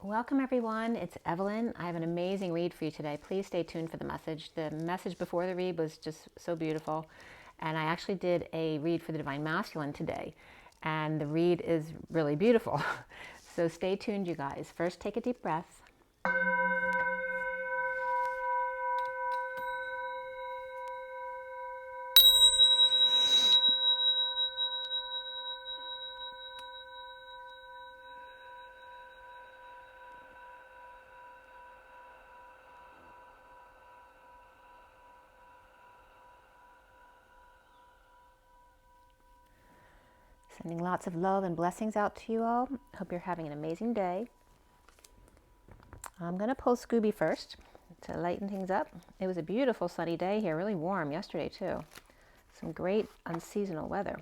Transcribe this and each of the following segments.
Welcome everyone, it's Evelyn. I have an amazing read for you today. Please stay tuned for the message. The message before the read was just so beautiful. And I actually did a read for the Divine Masculine today. And the read is really beautiful. So stay tuned, you guys. First, take a deep breath. Sending lots of love and blessings out to you all. Hope you're having an amazing day. I'm going to pull Scooby first to lighten things up. It was a beautiful sunny day here, really warm yesterday too. Some great unseasonal weather.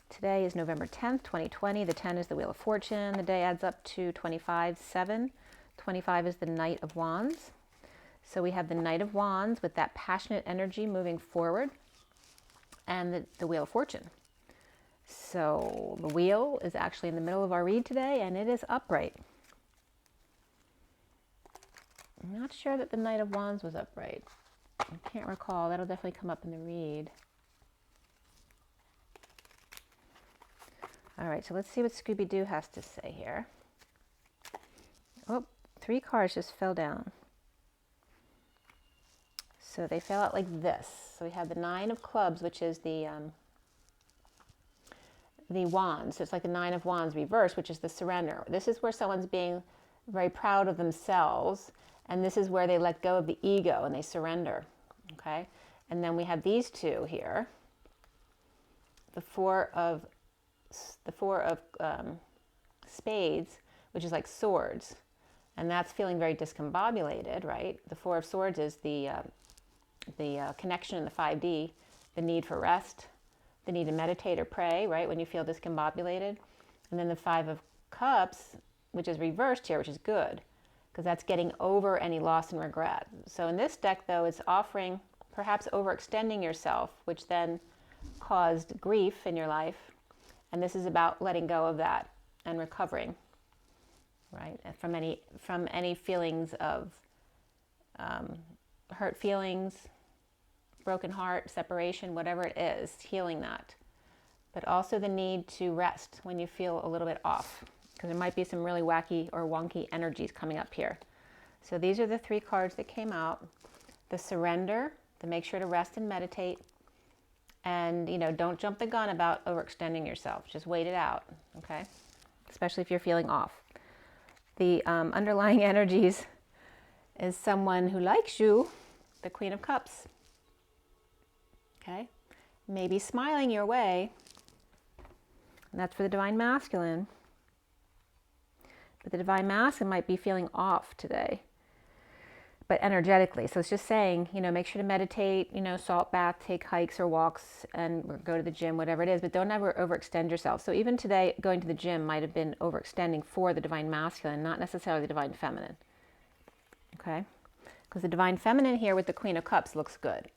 Today is November 10th, 2020. The 10 is the Wheel of Fortune. The day adds up to 25-7. 25 is the Knight of Wands. So we have the Knight of Wands with that passionate energy moving forward, and the Wheel of Fortune. So the wheel is actually in the middle of our read today, and it is upright. I'm not sure that the Knight of Wands was upright. I can't recall. That'll definitely come up in the read. All right, so let's see what Scooby-Doo has to say here. Oh, 3 cards just fell down. So they fell out like this. So we have the 9 of Clubs, which is the Wands. So it's like the 9 of Wands reversed, which is the surrender. This is where someone's being very proud of themselves, and this is where they let go of the ego and they surrender. Okay, and then we have these two here. The four of Spades, which is like swords, and that's feeling very discombobulated, right? The 4 of Swords is the connection in the 5D, the need for rest, the need to meditate or pray, right, when you feel discombobulated. And then the 5 of Cups, which is reversed here, which is good, because that's getting over any loss and regret. So in this deck, though, it's offering perhaps overextending yourself, which then caused grief in your life. And this is about letting go of that and recovering, right, from any feelings of hurt feelings, broken heart, separation, whatever it is, healing that. But also the need to rest when you feel a little bit off, because there might be some really wacky or wonky energies coming up here. So these are the 3 cards that came out. The surrender, the make sure to rest and meditate, and don't jump the gun about overextending yourself. Just wait it out, okay? Especially if you're feeling off. The underlying energies is someone who likes you, the Queen of Cups. Okay, maybe smiling your way, and that's for the Divine Masculine. But the Divine Masculine might be feeling off today, but energetically. So it's just saying, make sure to meditate, salt bath, take hikes or walks, and go to the gym, whatever it is, but don't ever overextend yourself. So even today, going to the gym might have been overextending for the Divine Masculine, not necessarily the Divine Feminine. Okay, because the Divine Feminine here with the Queen of Cups looks good.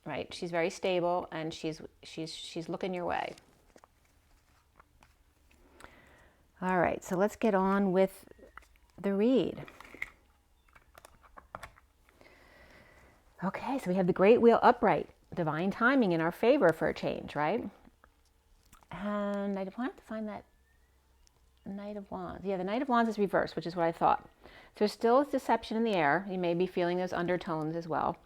Right, she's very stable, and she's looking your way. All right, so let's get on with the read. Okay, so we have the Great Wheel upright, divine timing in our favor for a change, right? And I wanted to find that Knight of Wands. Yeah, the Knight of Wands is reversed, which is what I thought. So there's still deception in the air. You may be feeling those undertones as well.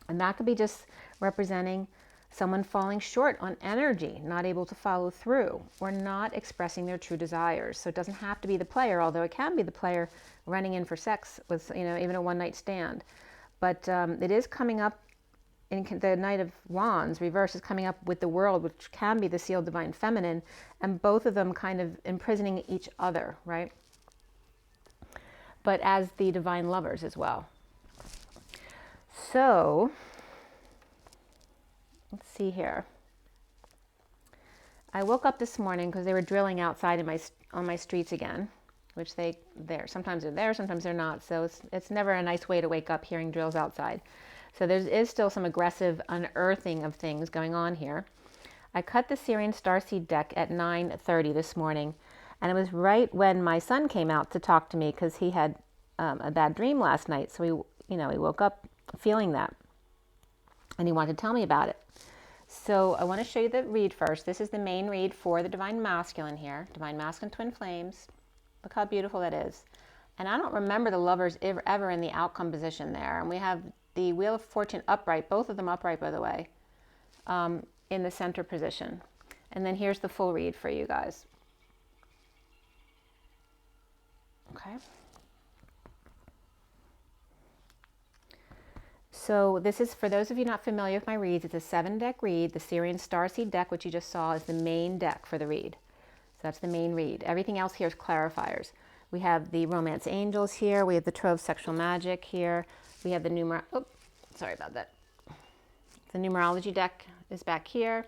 And that could be just representing someone falling short on energy, not able to follow through, or not expressing their true desires. So it doesn't have to be the player, although it can be the player running in for sex with, even a one-night stand. But it is coming up in the Knight of Wands reverse is coming up with the World, which can be the sealed Divine Feminine, and both of them kind of imprisoning each other, right? But as the Divine Lovers as well. So, let's see here. I woke up this morning because they were drilling outside on my streets again, which sometimes they're there, sometimes they're not. So it's never a nice way to wake up hearing drills outside. So there is still some aggressive unearthing of things going on here. I cut the SIRIAN Starseed deck at 9:30 this morning, And it was right when my son came out to talk to me because he had a bad dream last night. So he woke up feeling that, and he wanted to tell me about it. So I want to show you the read first. This is the main read for the Divine Masculine here. Divine Masculine Twin Flames. Look how beautiful that is. And I don't remember the lovers ever in the outcome position there. And we have the Wheel of Fortune upright, both of them upright, by the way, in the center position. And then here's the full read for you guys. Okay. So this is, for those of you not familiar with my reads, it's a 7-deck read. The SIRIAN STARSEED deck, which you just saw, is the main deck for the read. So that's the main read. Everything else here is clarifiers. We have the Romance Angels here. We have the Trove Sexual Magic here. We have the the Numerology deck is back here.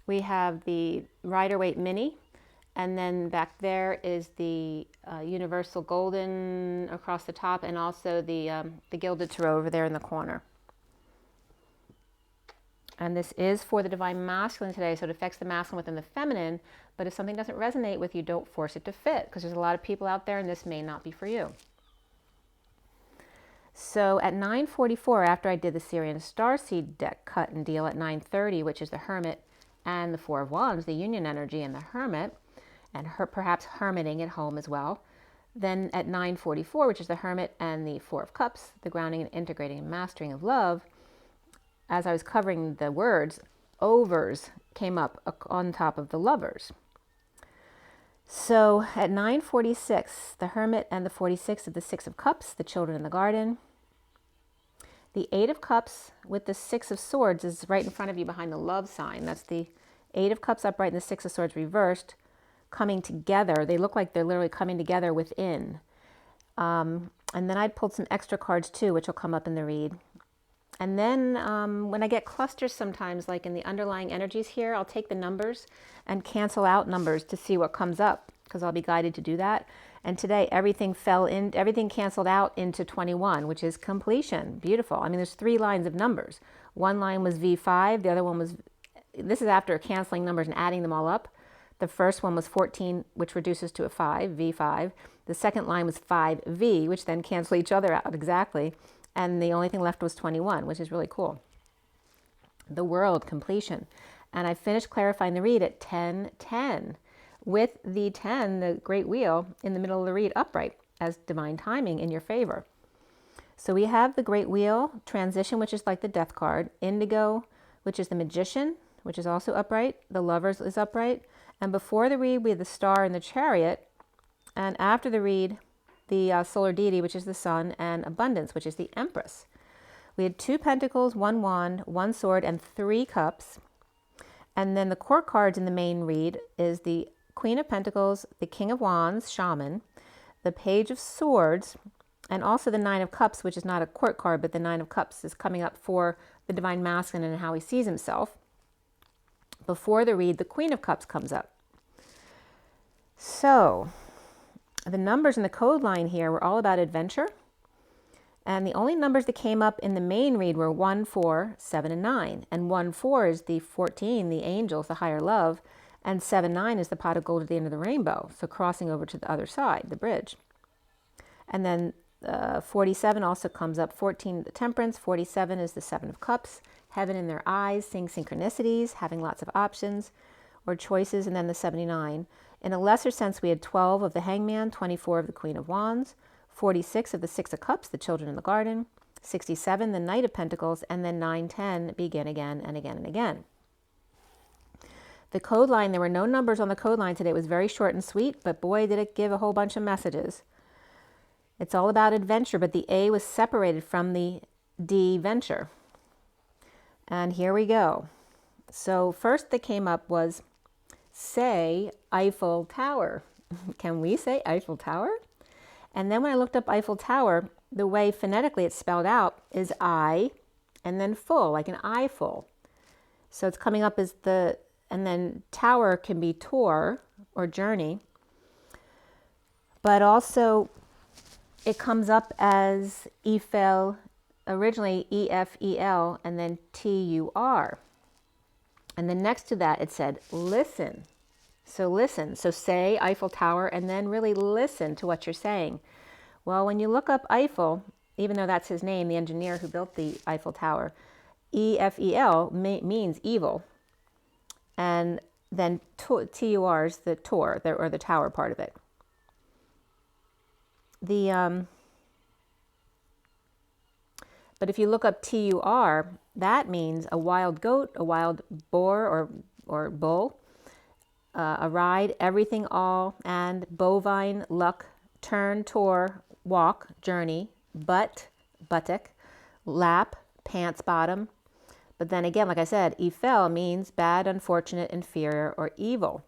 We have the Rider-Waite Mini. And then back there is the Universal Golden across the top, and also the Gilded Tarot over there in the corner. And this is for the Divine Masculine today, so it affects the masculine within the feminine. But if something doesn't resonate with you, don't force it to fit, because there's a lot of people out there, and this may not be for you. So at 9:44, after I did the SIRIAN Starseed deck cut and deal at 9:30, which is the Hermit and the Four of Wands, the union energy and the Hermit, and perhaps hermiting at home as well. Then at 9:44, which is the Hermit and the Four of Cups, the grounding and integrating and mastering of love, as I was covering the words, overs came up on top of the lovers. So at 9:46, the Hermit and the 46 of the Six of Cups, the children in the garden. The Eight of Cups with the Six of Swords is right in front of you behind the love sign. That's the Eight of Cups upright and the Six of Swords reversed, coming together. They look like they're literally coming together within. And then I pulled some extra cards too, which will come up in the read. And then when I get clusters sometimes, like in the underlying energies here, I'll take the numbers and cancel out numbers to see what comes up, because I'll be guided to do that. And today everything canceled out into 21, which is completion. Beautiful. I mean, there's 3 lines of numbers. One line was V5, the other one was, this is after canceling numbers and adding them all up. The first one was 14, which reduces to a 5, V5. The second line was 5V, which then cancel each other out exactly. And the only thing left was 21, which is really cool. The world, completion. And I finished clarifying the read at 10:10 with the 10, the great wheel, in the middle of the read upright as divine timing in your favor. So we have the great wheel, transition, which is like the death card, indigo, which is the magician, which is also upright. The lovers is upright. And before the read, we have the star and the chariot. And after the read, the solar deity, which is the sun, and abundance, which is the empress. We had 2 pentacles, 1 wand, 1 sword, and 3 cups. And then the court cards in the main read is the Queen of Pentacles, the King of Wands, shaman, the Page of Swords, and also the 9 of Cups, which is not a court card, but the 9 of Cups is coming up for the Divine Masculine and how he sees himself. Before the read, the Queen of Cups comes up. So the numbers in the code line here were all about adventure. And the only numbers that came up in the main read were 1, 4, 7, and 9. And 1, 4 is the 14, the angels, the higher love. And 7, 9 is the pot of gold at the end of the rainbow. So crossing over to the other side, the bridge. And then 47 also comes up. 14, the temperance. 47 is the 7 of cups. Heaven in their eyes, seeing synchronicities, having lots of options or choices. And then the 79. In a lesser sense, we had 12 of the hangman, 24 of the Queen of Wands, 46 of the Six of Cups, the children in the garden, 67, the Knight of Pentacles, and then 9, 10, begin again and again and again. The code line, there were no numbers on the code line today. It was very short and sweet, but boy, did it give a whole bunch of messages. It's all about adventure, but the A was separated from the D, venture. And here we go. So first that came up was, say Eiffel Tower. Can we say Eiffel Tower? And then when I looked up Eiffel Tower, the way phonetically it's spelled out is I and then full, like an eyeful. So it's coming up as the, and then tower can be tour or journey. But also it comes up as Eiffel, originally E-F-E-L, and then T-U-R. And then next to that it said, listen. So listen. So say Eiffel Tower and then really listen to what you're saying. Well, when you look up Eiffel, even though that's his name, the engineer who built the Eiffel Tower, EFEL means evil. And then TUR is the tour, or the tower part of it. But if you look up TUR, that means a wild goat, a wild boar or bull, a ride, everything, all, and bovine, luck, turn, tour, walk, journey, buttock, lap, pants, bottom. But then again, like I said, Eiffel means bad, unfortunate, inferior, or evil.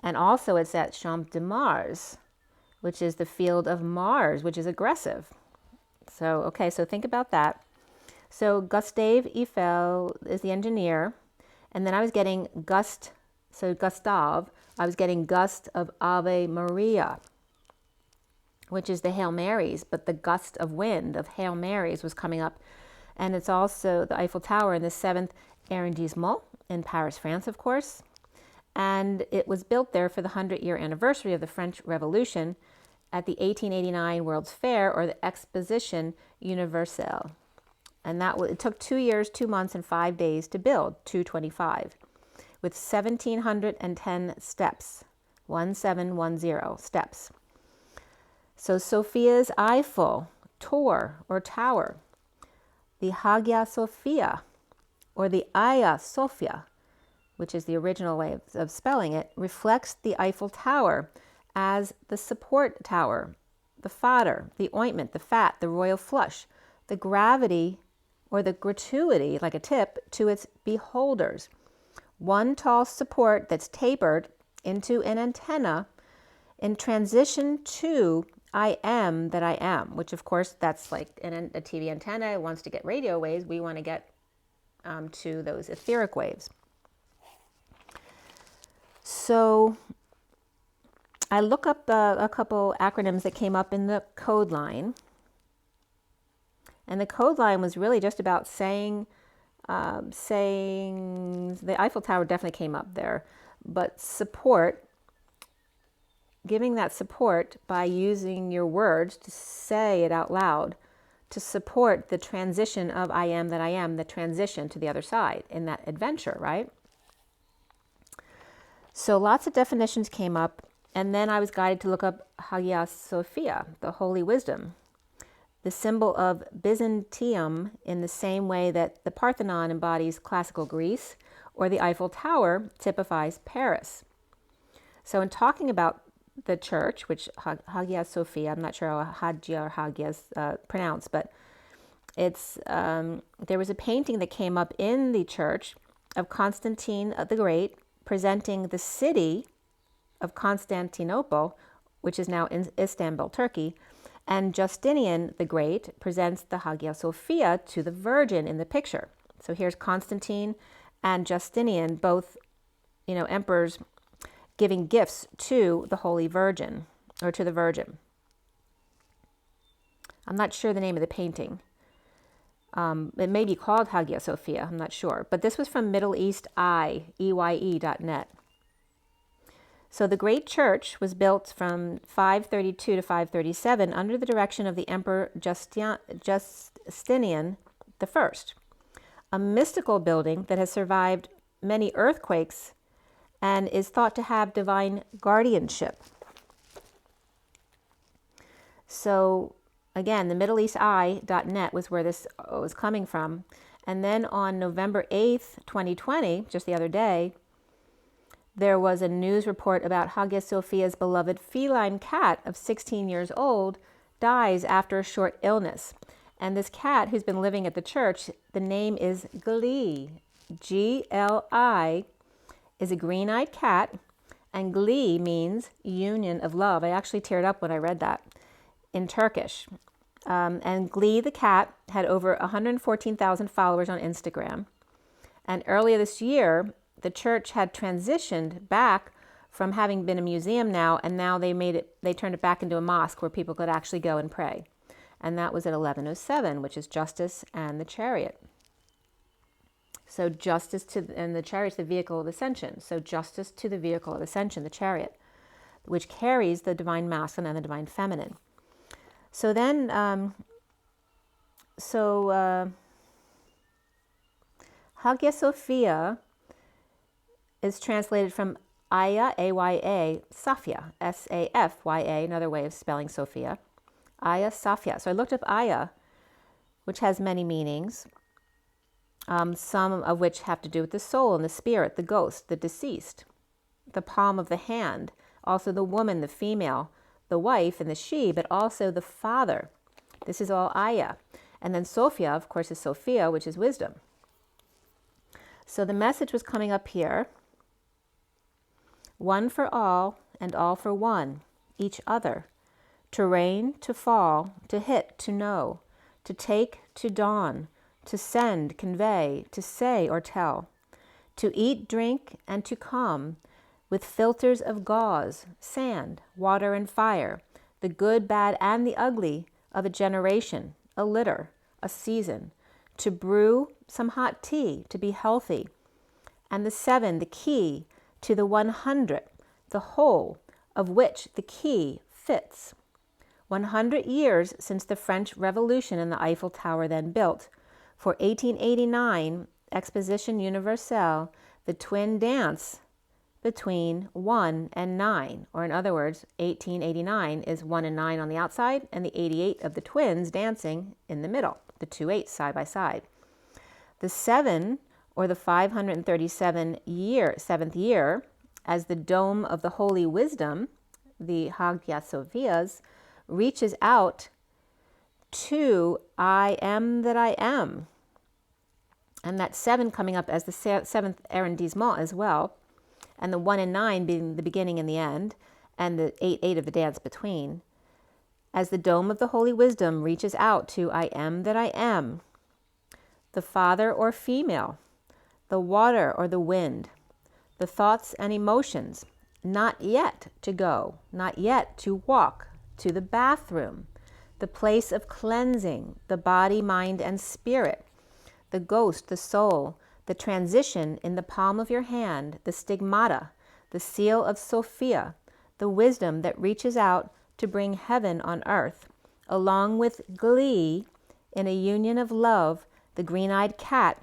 And also it's at Champ de Mars, which is the field of Mars, which is aggressive. So, okay, so think about that. So Gustave Eiffel is the engineer. And then I was getting Gustave, I was getting gust of Ave Maria, which is the Hail Marys, but the gust of wind of Hail Marys was coming up. And it's also the Eiffel Tower in the 7th arrondissement in Paris, France, of course. And it was built there for the 100-year anniversary of the French Revolution at the 1889 World's Fair, or the Exposition Universelle. And it took 2 years, 2 months, and 5 days to build, 225, with 1,710 steps, 1710 steps. So Sophia's Eiffel, Tor, or tower, the Hagia Sophia, or the Hagia Sophia, which is the original way of spelling it, reflects the Eiffel Tower as the support tower, the fodder, the ointment, the fat, the royal flush, the gravity or the gratuity, like a tip, to its beholders. One tall support that's tapered into an antenna in transition to I am that I am, which of course that's like a TV antenna. It wants to get radio waves. We want to get to those etheric waves. So I look up a couple acronyms that came up in the code line. And the code line was really just about saying the Eiffel Tower definitely came up there, but support, giving that support by using your words to say it out loud, to support the transition of I am that I am, the transition to the other side in that adventure, right? So lots of definitions came up, and then I was guided to look up Hagia Sophia, the Holy Wisdom, the symbol of Byzantium, in the same way that the Parthenon embodies classical Greece, or the Eiffel Tower typifies Paris. So in talking about the church, which Hagia Sophia, I'm not sure how Hagia or Hagia is pronounced, but it's there was a painting that came up in the church of Constantine the Great, presenting the city of Constantinople, which is now in Istanbul, Turkey, and Justinian the Great presents the Hagia Sophia to the Virgin in the picture. So here's Constantine and Justinian, both, emperors, giving gifts to the Holy Virgin, or to the Virgin. I'm not sure the name of the painting. It may be called Hagia Sophia, I'm not sure. But this was from Middle East EYE.net. So the great church was built from 532 to 537 under the direction of the Emperor Justinian I, a mystical building that has survived many earthquakes and is thought to have divine guardianship. So again, the MiddleEastEye.net was where this was coming from. And then on November 8th, 2020, just the other day, there was a news report about Hagia Sophia's beloved feline cat of 16 years old dies after a short illness. And this cat, who's been living at the church, the name is Gli. G-L-I, is a green-eyed cat, and Gli means union of love. I actually teared up when I read that in Turkish. And Gli the cat had over 114,000 followers on Instagram. And earlier this year, the church had transitioned back from having been a museum now, and now they turned it back into a mosque where people could actually go and pray. And that was at 1107, which is Justice and the Chariot. So justice to, and the chariot's the vehicle of ascension. So justice to the vehicle of ascension, the chariot, which carries the divine masculine and the divine feminine. So then, Hagia Sophia is translated from Aya, A-Y-A, Safia, S-A-F-Y-A, another way of spelling Sophia. Aya Safia. So I looked up Aya, which has many meanings, some of which have to do with the soul and the spirit, the ghost, the deceased, the palm of the hand, also the woman, the female, the wife and the she, but also the father. This is all Aya. And then Sophia, of course, is Sophia, which is wisdom. So the message was coming up here. One for all and all for one, each other. To reign, to fall, to hit, to know, to take, to dawn, to send, convey, to say or tell, to eat, drink, and to come, with filters of gauze, sand, water, and fire, the good, bad, and the ugly of a generation, a litter, a season, to brew some hot tea, to be healthy, and the 7, the key to the 100, the whole of which the key fits. 100 years since the French Revolution and the Eiffel Tower then built. For 1889, Exposition Universelle, the twin dance between 1 and 9, or in other words, 1889 is 1 and 9 on the outside, and the 88 of the twins dancing in the middle, the 2 8s side by side. The 7, or the 537 year, 7th year, as the dome of the Holy Wisdom, the Hagia Sophias, reaches out to I am that I am. And that 7 coming up as the 7th arrondissement as well, and the 1 and 9 being the beginning and the end, and the 8 8 of the dance between, as the dome of the Holy Wisdom reaches out to I am that I am, the father or female, the water or the wind, the thoughts and emotions, not yet to go, not yet to walk to the bathroom, the place of cleansing, the body, mind, and spirit, the ghost, the soul, the transition in the palm of your hand, the stigmata, the seal of Sophia, the wisdom that reaches out to bring heaven on earth, along with glee in a union of love, the green-eyed cat,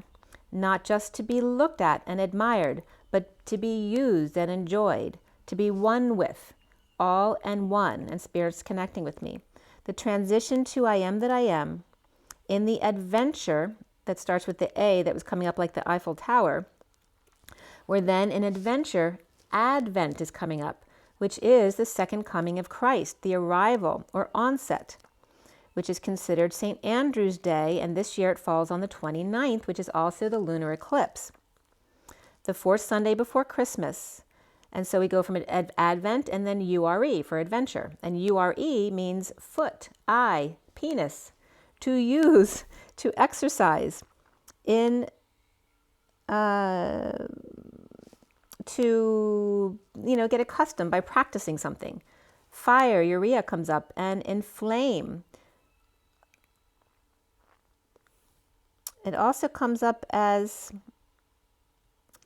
not just to be looked at and admired, but to be used and enjoyed, to be one with, all and one, and spirits connecting with me. The transition to I am that I am, in the adventure that starts with the A that was coming up like the Eiffel Tower, where then in adventure, Advent is coming up, which is the second coming of Christ, the arrival or onset, which is considered St. Andrew's Day, and this year it falls on the 29th, which is also the lunar eclipse, the 4th Sunday before Christmas. And so we go from Advent and then URE for adventure. And URE means foot, eye, penis, to use, to exercise, in, to, get accustomed by practicing something. Fire, urea comes up, and inflame. It also comes up as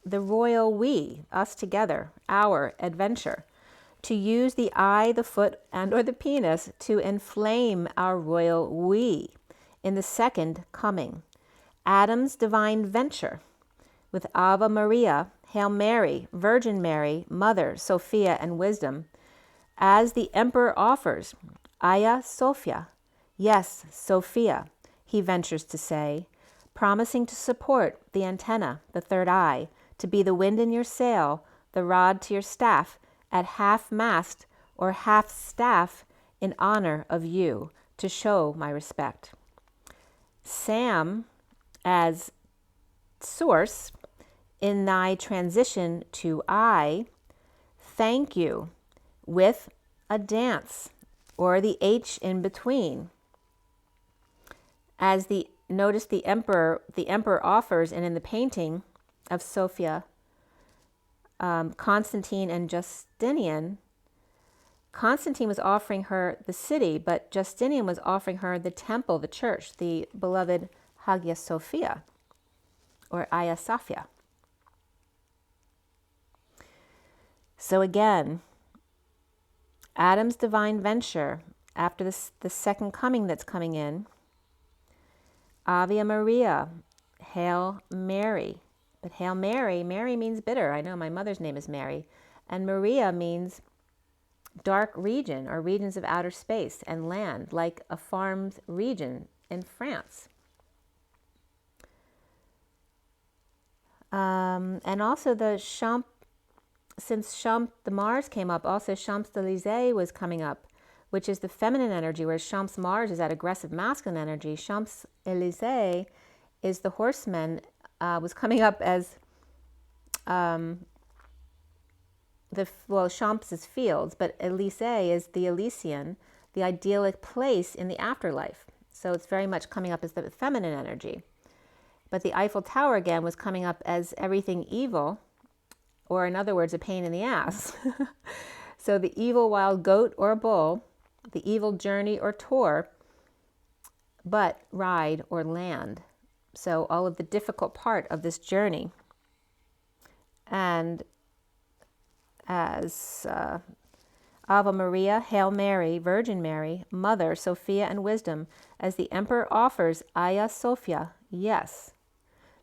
the royal we, us together, our adventure, to use the eye, the foot, and or the penis to inflame our royal we in the second coming. Adam's divine venture with Ave Maria, Hail Mary, Virgin Mary, Mother, Sophia, and Wisdom, as the emperor offers, Aya Sophia, yes, Sophia, he ventures to say, promising to support the antenna, the third eye, to be the wind in your sail, the rod to your staff, at half-mast or half-staff in honor of you, to show my respect. Sam, as source, in thy transition to I, thank you, with a dance, or the H in between. As notice the emperor offers, and in the painting of Sophia, Constantine and Justinian, Constantine was offering her the city, but Justinian was offering her the temple, the church, the beloved Hagia Sophia. or Aya Sophia. So again, Adam's divine venture after the second coming that's coming in, Ave Maria, Hail Mary. But Hail Mary, Mary means bitter. I know my mother's name is Mary. And Maria means dark region or regions of outer space and land, like a farmed region in France. And also the the Mars came up, also Champs-Élysées was coming up, which is the feminine energy, whereas Champs Mars is that aggressive masculine energy. Champs-Élysées is the horseman, was coming up as Champs is fields, but Élysée is the Elysian, the idyllic place in the afterlife. So it's very much coming up as the feminine energy. But the Eiffel Tower again was coming up as everything evil, or in other words, a pain in the ass. So the evil wild goat or bull, the evil journey or tour, but ride or land. So all of the difficult part of this journey. And as Ave Maria, Hail Mary, Virgin Mary, Mother, Sophia, and Wisdom, as the Emperor offers Aya Sophia, yes.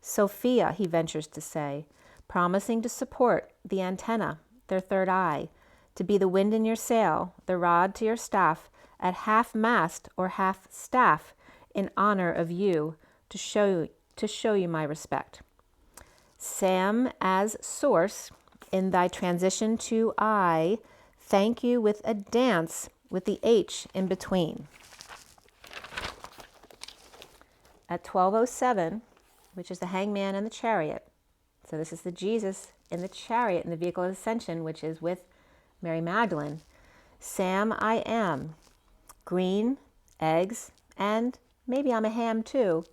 Sophia, he ventures to say, promising to support the antenna, their third eye, to be the wind in your sail, the rod to your staff, at half mast or half staff, in honor of you, to show you my respect. Sam as source, in thy transition to I, thank you with a dance with the H in between. At 12:07, which is the hangman and the chariot. So this is the Jesus in the chariot in the vehicle of ascension, which is with Mary Magdalene. Sam, I am. Green, eggs, and maybe I'm a ham too.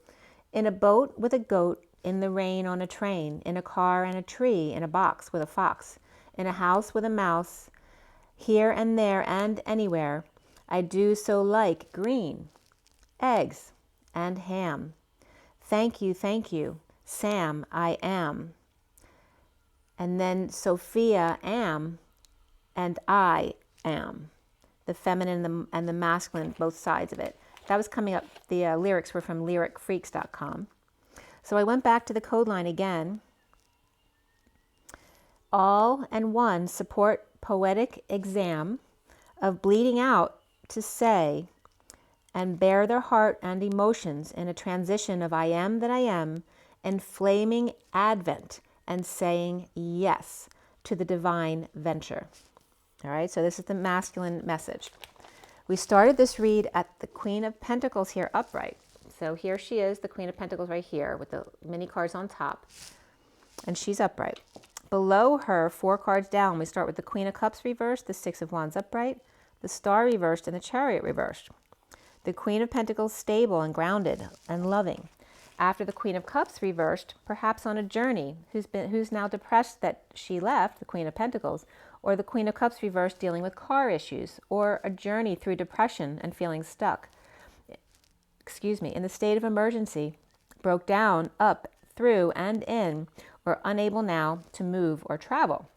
In a boat with a goat, in the rain on a train, in a car and a tree, in a box with a fox, in a house with a mouse, here and there and anywhere. I do so like green, eggs, and ham. Thank you, Sam, I am. And then Sophia am, and I am. The feminine and the masculine, both sides of it. That was coming up, the lyrics were from lyricfreaks.com. So I went back to the code line again. All and one support poetic exam of bleeding out to say and bear their heart and emotions in a transition of I am that I am, and flaming advent and saying yes to the divine venture. All right, so this is the masculine message. We started this read at the Queen of Pentacles here upright. So here she is, the Queen of Pentacles right here with the mini cards on top. And she's upright. Below her, 4 cards down, we start with the Queen of Cups reversed, the 6 of Wands upright, the Star reversed, and the Chariot reversed. The Queen of Pentacles stable and grounded and loving. After the Queen of Cups reversed, perhaps on a journey, who's now depressed that she left, the Queen of Pentacles, or the Queen of Cups reversed dealing with car issues, or a journey through depression and feeling stuck. In the state of emergency, broke down, up, through, and in, or unable now to move or travel.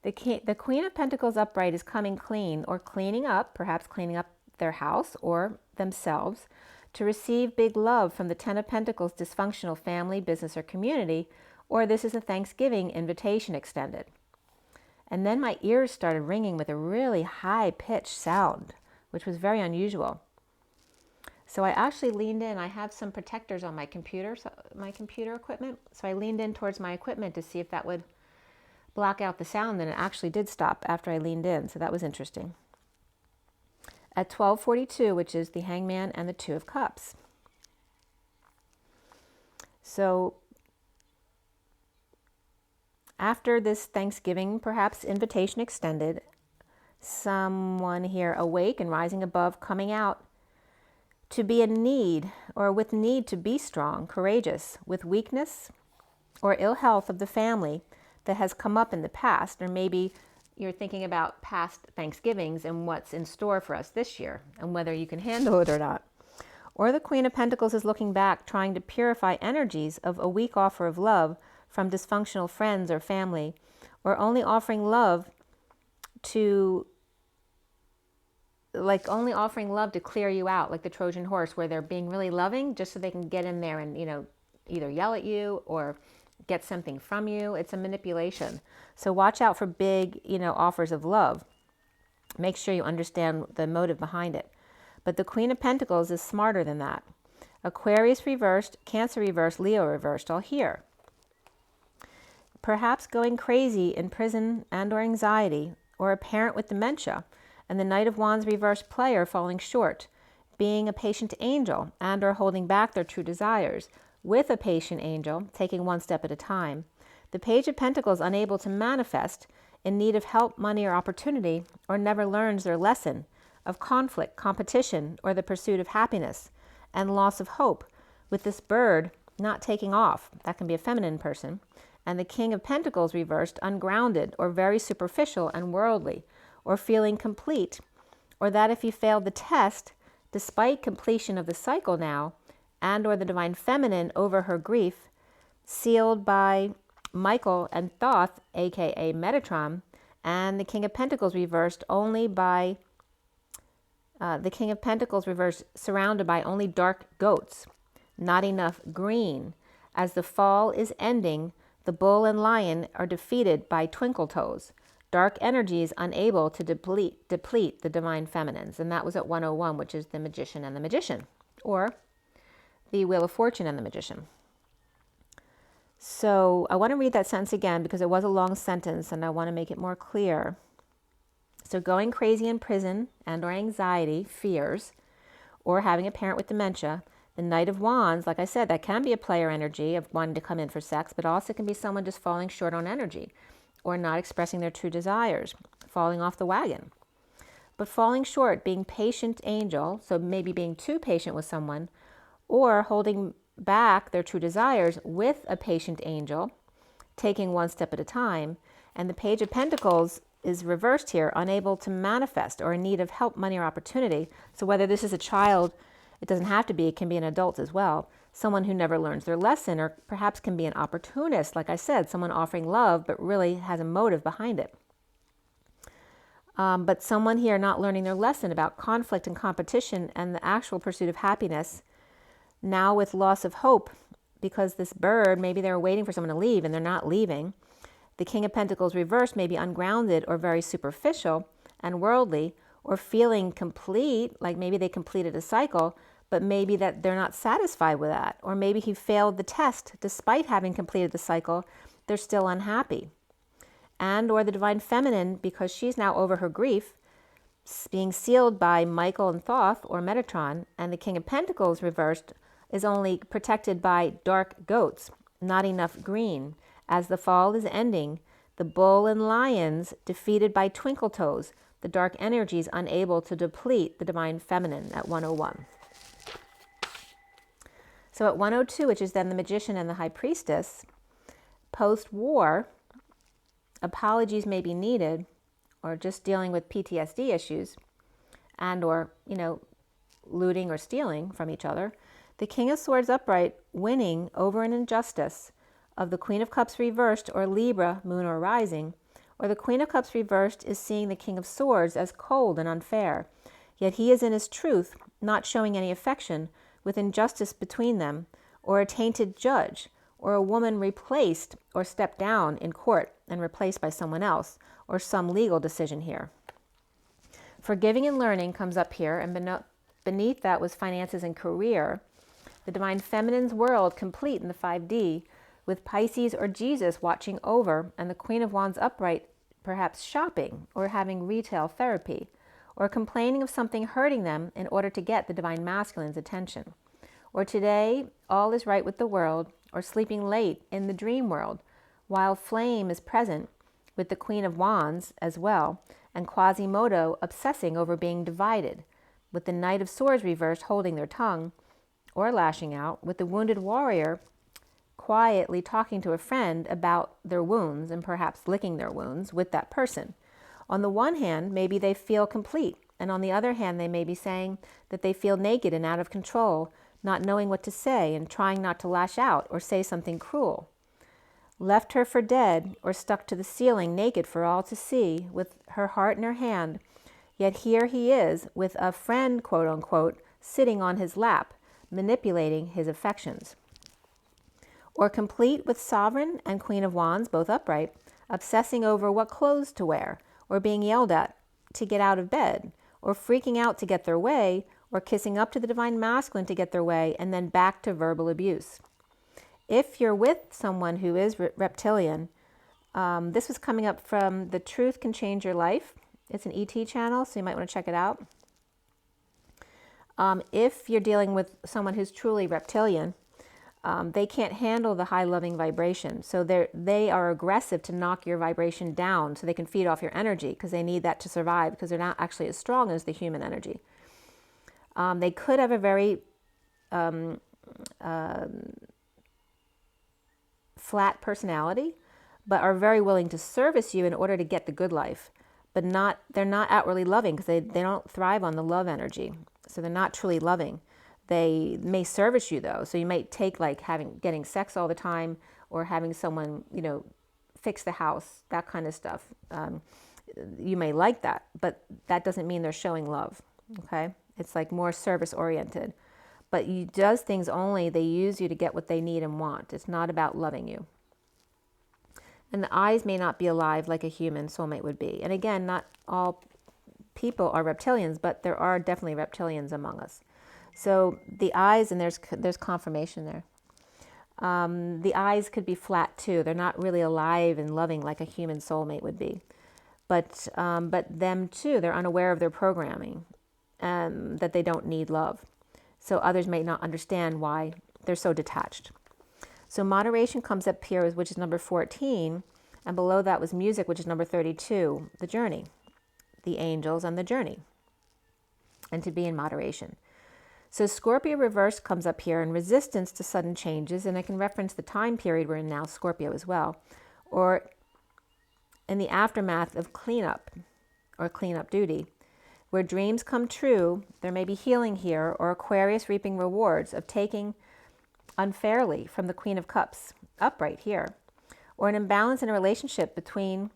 The Queen of Pentacles upright is coming clean or cleaning up, perhaps cleaning up their house or themselves, to receive big love from the Ten of Pentacles dysfunctional family, business, or community, or this is a Thanksgiving invitation extended. And then my ears started ringing with a really high-pitched sound, which was very unusual. So I actually leaned in. I have some protectors on my computer equipment. So I leaned in towards my equipment to see if that would block out the sound, and it actually did stop after I leaned in. So that was interesting. At 12:42, which is the Hangman and the 2 of Cups. So after this Thanksgiving, perhaps invitation extended, someone here awake and rising above, coming out to be in need, or with need to be strong, courageous, with weakness or ill health of the family that has come up in the past, or maybe you're thinking about past Thanksgivings and what's in store for us this year and whether you can handle it or not. Or the Queen of Pentacles is looking back, trying to purify energies of a weak offer of love from dysfunctional friends or family, or only offering love to clear you out, like the Trojan horse, where they're being really loving just so they can get in there and, either yell at you or get something from you. It's a manipulation. So watch out for big, offers of love. Make sure you understand the motive behind it. But the Queen of Pentacles is smarter than that. Aquarius reversed, Cancer reversed, Leo reversed, all here. Perhaps going crazy in prison and or anxiety, or a parent with dementia, and the Knight of Wands reversed player falling short, being a patient angel and or holding back their true desires, with a patient angel taking one step at a time. The Page of Pentacles unable to manifest, in need of help, money, or opportunity, or never learns their lesson of conflict, competition, or the pursuit of happiness, and loss of hope, with this bird not taking off. That can be a feminine person. And the King of Pentacles reversed, ungrounded, or very superficial and worldly, or feeling complete, or that if he failed the test, despite completion of the cycle now, and or the Divine Feminine over her grief, sealed by Michael and Thoth, aka Metatron, and the King of Pentacles reversed only by the King of Pentacles reversed, surrounded by only dark goats, not enough green. As the fall is ending, the bull and lion are defeated by twinkle toes. Dark energies unable to deplete the divine feminines. And that was at 101, which is the Magician and the Magician, or the Wheel of Fortune and the Magician. So I want to read that sentence again because it was a long sentence and I want to make it more clear. So going crazy in prison and or anxiety, fears, or having a parent with dementia, the Knight of Wands, like I said, that can be a player energy of wanting to come in for sex, but also can be someone just falling short on energy or not expressing their true desires, falling off the wagon. But falling short, being patient angel, so maybe being too patient with someone, or holding back their true desires with a patient angel, taking one step at a time. And the Page of Pentacles is reversed here, unable to manifest or in need of help, money, or opportunity. So whether this is a child, it doesn't have to be, it can be an adult as well. Someone who never learns their lesson, or perhaps can be an opportunist, like I said, someone offering love but really has a motive behind it. But someone here not learning their lesson about conflict and competition and the actual pursuit of happiness, now with loss of hope, because this bird, maybe they're waiting for someone to leave and they're not leaving. The King of Pentacles reversed may be ungrounded or very superficial and worldly, or feeling complete, like maybe they completed a cycle, but maybe that they're not satisfied with that. Or maybe he failed the test despite having completed the cycle, they're still unhappy. And or the Divine Feminine, because she's now over her grief, being sealed by Michael and Thoth or Metatron, and the King of Pentacles reversed is only protected by dark goats, not enough green. As the fall is ending, the bull and lions defeated by twinkle toes, the dark energies unable to deplete the Divine Feminine at 101. So at 102, which is then the Magician and the High Priestess, post-war, apologies may be needed, or just dealing with PTSD issues, and or, looting or stealing from each other. The King of Swords upright, winning over an injustice of the Queen of Cups reversed, or Libra, moon or rising, or the Queen of Cups reversed is seeing the King of Swords as cold and unfair, yet he is in his truth, not showing any affection, with injustice between them, or a tainted judge, or a woman replaced or stepped down in court and replaced by someone else, or some legal decision here. Forgiving and learning comes up here, and beneath that was finances and career. The Divine Feminine's world complete in the 5D, with Pisces or Jesus watching over, and the Queen of Wands upright, perhaps shopping or having retail therapy, or complaining of something hurting them in order to get the Divine Masculine's attention. Or today, all is right with the world, or sleeping late in the dream world, while flame is present with the Queen of Wands as well, and Quasimodo obsessing over being divided, with the Knight of Swords reversed holding their tongue or lashing out, with the wounded warrior quietly talking to a friend about their wounds and perhaps licking their wounds with that person. On the one hand, maybe they feel complete And on the other hand, they may be saying that they feel naked and out of control, not knowing what to say and trying not to lash out or say something cruel. Left her for dead or stuck to the ceiling naked for all to see with her heart in her hand. Yet here he is with a friend, quote unquote, sitting on his lap, manipulating his affections. Or complete with Sovereign and Queen of Wands, both upright, obsessing over what clothes to wear, or being yelled at to get out of bed, or freaking out to get their way, or kissing up to the Divine Masculine to get their way, and then back to verbal abuse. If you're with someone who is reptilian, this was coming up from The Truth Can Change Your Life. It's an ET channel, so you might want to check it out. If you're dealing with someone who's truly reptilian, they can't handle the high loving vibration. So they are aggressive to knock your vibration down so they can feed off your energy, because they need that to survive, because they're not actually as strong as the human energy. They could have a very flat personality, but are very willing to service you in order to get the good life. But they're not outwardly loving, because they don't thrive on the love energy. So they're not truly loving. They may service you though. So you might take like getting sex all the time, or having someone, fix the house, that kind of stuff. You may like that, but that doesn't mean they're showing love. Okay. It's like more service oriented, but you does things only, they use you to get what they need and want. It's not about loving you. And the eyes may not be alive like a human soulmate would be. And again, not all people are reptilians, but there are definitely reptilians among us. So the eyes, and there's confirmation there. The eyes could be flat too. They're not really alive and loving like a human soulmate would be. But them too, they're unaware of their programming, that they don't need love. So others may not understand why they're so detached. So moderation comes up here, which is number 14, and below that was music, which is number 32, the journey, the angels and the journey, and to be in moderation. So Scorpio reverse comes up here, and resistance to sudden changes, and I can reference the time period we're in now, Scorpio as well, or in the aftermath of cleanup or cleanup duty, where dreams come true. There may be healing here, or Aquarius reaping rewards of taking unfairly from the Queen of Cups, upright here, or an imbalance in a relationship between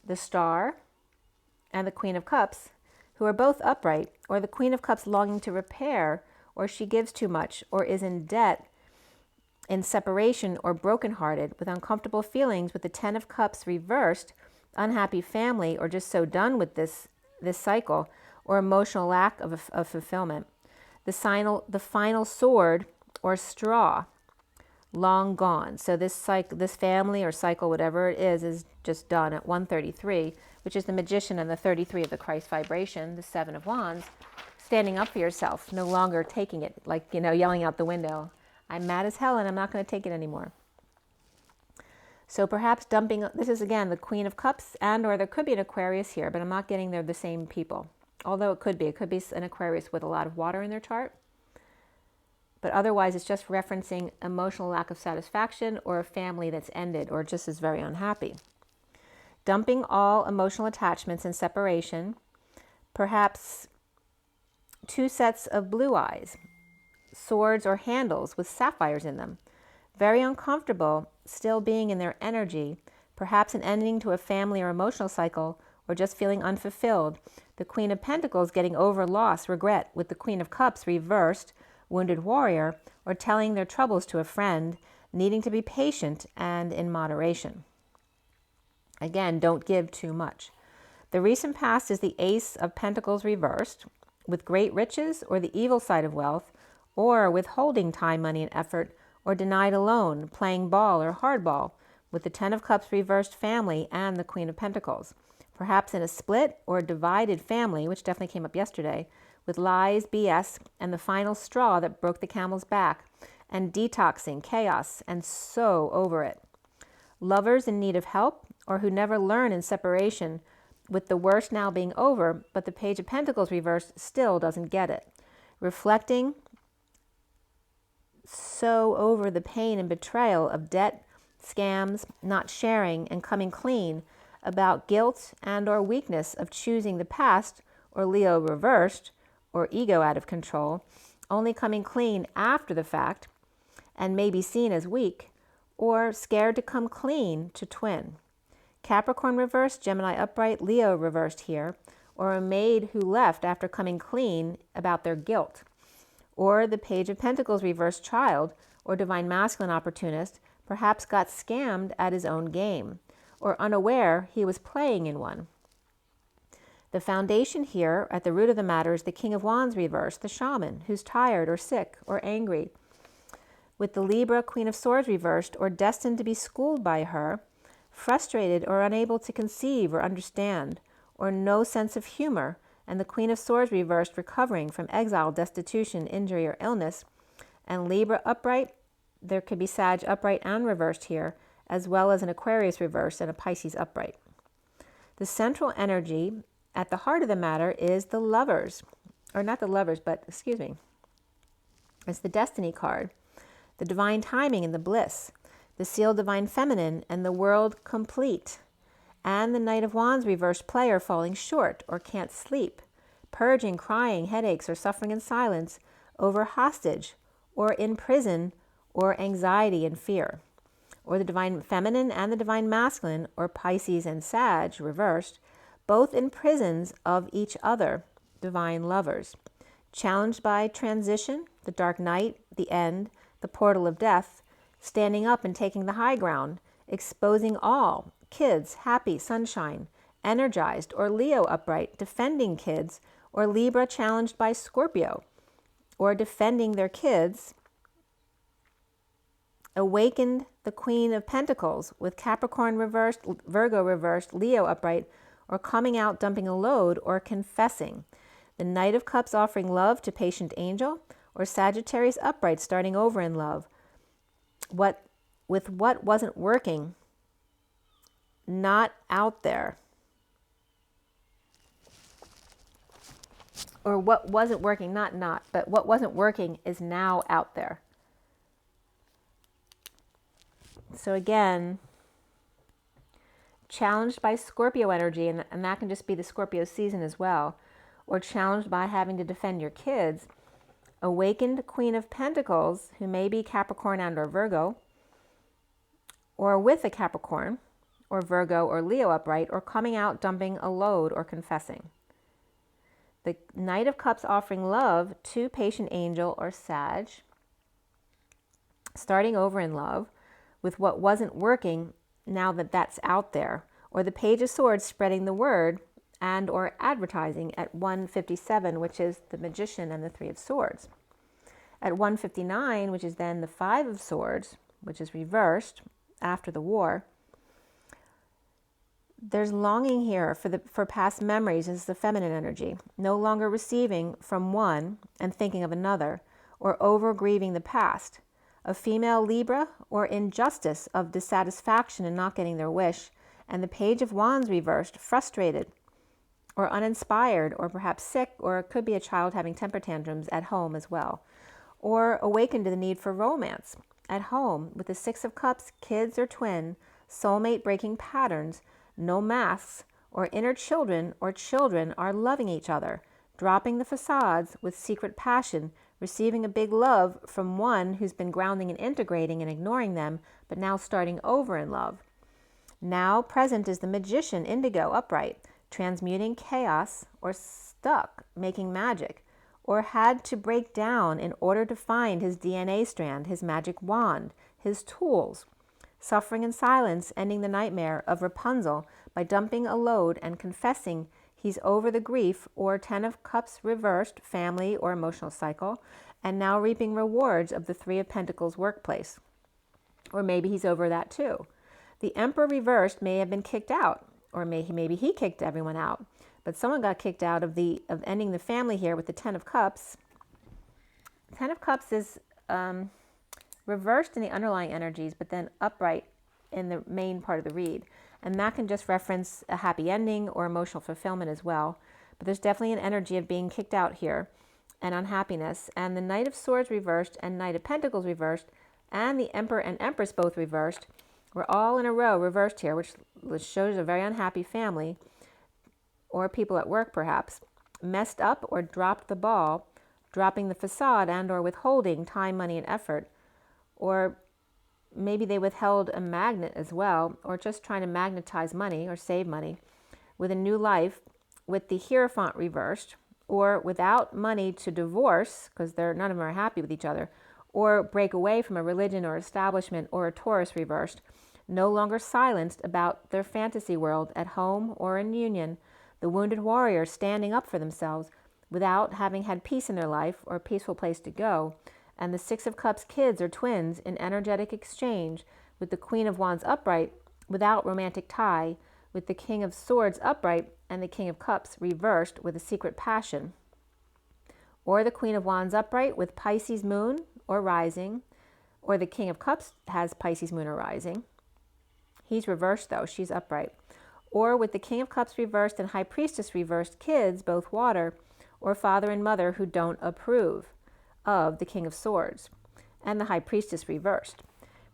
the Star and the Queen of Cups, who are both upright, or the Queen of Cups longing to repair, or she gives too much, or is in debt, in separation, or brokenhearted, with uncomfortable feelings, with the Ten of Cups reversed, unhappy family, or just so done with this cycle, or emotional lack of fulfillment. The final sword, or straw, long gone. So this family or cycle, whatever it is just done at 133, which is the Magician and the 33 of the Christ vibration, the Seven of Wands, standing up for yourself, no longer taking it, like, yelling out the window, I'm mad as hell and I'm not going to take it anymore. So perhaps dumping, this is again the Queen of Cups, or there could be an Aquarius here, but I'm not getting they're the same people. Although it could be an Aquarius with a lot of water in their chart. But otherwise, it's just referencing emotional lack of satisfaction, or a family that's ended, or just is very unhappy. Dumping all emotional attachments and separation, perhaps 2 sets of blue eyes, swords or handles with sapphires in them, very uncomfortable, still being in their energy, perhaps an ending to a family or emotional cycle, or just feeling unfulfilled. The Queen of Pentacles getting over loss, regret, with the Queen of Cups reversed, wounded warrior, or telling their troubles to a friend, needing to be patient and in moderation. Again, don't give too much. The recent past is the Ace of Pentacles reversed, with great riches, or the evil side of wealth, or withholding time, money, and effort, or denied a loan, playing ball or hardball, with the Ten of Cups reversed family and the Queen of Pentacles. Perhaps in a split or divided family, which definitely came up yesterday, with lies, BS, and the final straw that broke the camel's back, and detoxing, chaos, and so over it. Lovers in need of help, or who never learn in separation, with the worst now being over, but the Page of Pentacles reversed still doesn't get it. Reflecting so over the pain and betrayal of debt, scams, not sharing, and coming clean about guilt and or weakness of choosing the past or Leo reversed, or ego out of control, only coming clean after the fact, and may be seen as weak, or scared to come clean to twin. Capricorn reversed, Gemini upright, Leo reversed here, or a maid who left after coming clean about their guilt, or the Page of Pentacles reversed child, or divine masculine opportunist, perhaps got scammed at his own game, or unaware he was playing in one. The foundation here, at the root of the matter, is the King of Wands reversed, the shaman, who's tired or sick or angry, with the Libra Queen of Swords reversed, or destined to be schooled by her, frustrated or unable to conceive or understand, or no sense of humor, and the Queen of Swords reversed, recovering from exile, destitution, injury, or illness, and Libra upright. There could be Sag upright and reversed here, as well as an Aquarius reversed and a Pisces upright. The central energy at the heart of the matter is the Lovers, or not the Lovers, but, excuse me, it's the Destiny card, the divine timing and the bliss, the sealed divine feminine and the world complete, and the Knight of Wands reversed player falling short or can't sleep, purging, crying, headaches, or suffering in silence over hostage or in prison, or anxiety and fear, or the divine feminine and the divine masculine, or Pisces and Sag reversed, both in prisons of each other, divine lovers, challenged by transition, the dark night, the end, the portal of death, standing up and taking the high ground, exposing all, kids, happy, sunshine, energized, or Leo upright, defending kids, or Libra challenged by Scorpio, or defending their kids, awakened the Queen of Pentacles with Capricorn reversed, Virgo reversed, Leo upright, or coming out, dumping a load, or confessing. The Knight of Cups offering love to patient angel, or Sagittarius upright, starting over in love. With what wasn't working, not out there. Or what wasn't working, but what wasn't working is now out there. So again, challenged by Scorpio energy, and that can just be the Scorpio season as well, or challenged by having to defend your kids, awakened Queen of Pentacles, who may be Capricorn and or Virgo, or with a Capricorn, or Virgo, or Leo upright, or coming out, dumping a load, or confessing. The Knight of Cups offering love to patient angel or Sag, starting over in love, with what wasn't working now that that's out there, or the Page of Swords spreading the word and or advertising at 157, which is the Magician and the Three of Swords. At 159, which is then the Five of Swords, which is reversed after the war, there's longing here for past memories as the feminine energy, no longer receiving from one and thinking of another, or over grieving the past. A female Libra, or injustice of dissatisfaction and not getting their wish, and the Page of Wands reversed, frustrated or uninspired, or perhaps sick, or it could be a child having temper tantrums at home as well, or awakened to the need for romance at home with the Six of Cups, kids or twin, soulmate breaking patterns, no masks, or inner children or children are loving each other, dropping the facades with secret passion, receiving a big love from one who's been grounding and integrating and ignoring them, but now starting over in love. Now present is the Magician, indigo, upright, transmuting chaos, or stuck, making magic, or had to break down in order to find his DNA strand, his magic wand, his tools, suffering in silence, ending the nightmare of Rapunzel by dumping a load and confessing he's over the grief, or Ten of Cups reversed, family or emotional cycle, and now reaping rewards of the Three of Pentacles workplace. Or maybe he's over that too. The Emperor reversed may have been kicked out, or maybe he kicked everyone out, but someone got kicked out of ending the family here with the Ten of Cups. Ten of Cups is reversed in the underlying energies, but then upright in the main part of the read. And that can just reference a happy ending or emotional fulfillment as well. But there's definitely an energy of being kicked out here and unhappiness. And the Knight of Swords reversed and Knight of Pentacles reversed and the Emperor and Empress both reversed. We're all in a row reversed here, which shows a very unhappy family or people at work perhaps. messed up or dropped the ball, dropping the facade and or withholding time, money, and effort, or maybe they withheld a magnet as well, or just trying to magnetize money or save money, with a new life with the Hierophant reversed, or without money to divorce, because none of them are happy with each other, or break away from a religion or establishment, or a Taurus reversed, no longer silenced about their fantasy world at home or in union, the wounded warrior standing up for themselves without having had peace in their life or a peaceful place to go, and the Six of Cups kids or twins in energetic exchange with the Queen of Wands upright without romantic tie, with the King of Swords upright and the King of Cups reversed with a secret passion, or the Queen of Wands upright with Pisces moon or rising, or the King of Cups has Pisces moon or rising. He's reversed though, she's upright. Or with the King of Cups reversed and High Priestess reversed kids, both water, or father and mother who don't approve of the King of Swords, and the High Priestess reversed.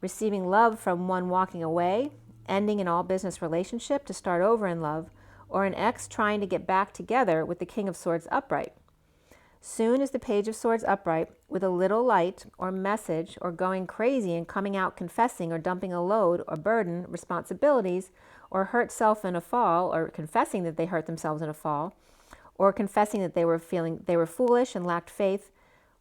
Receiving love from one walking away, ending an all business relationship to start over in love, or an ex trying to get back together with the King of Swords upright. Soon as the Page of Swords upright with a little light or message, or going crazy and coming out confessing or dumping a load or burden, responsibilities, or hurt self in a fall, or confessing that they hurt themselves in a fall, or confessing that they were foolish and lacked faith,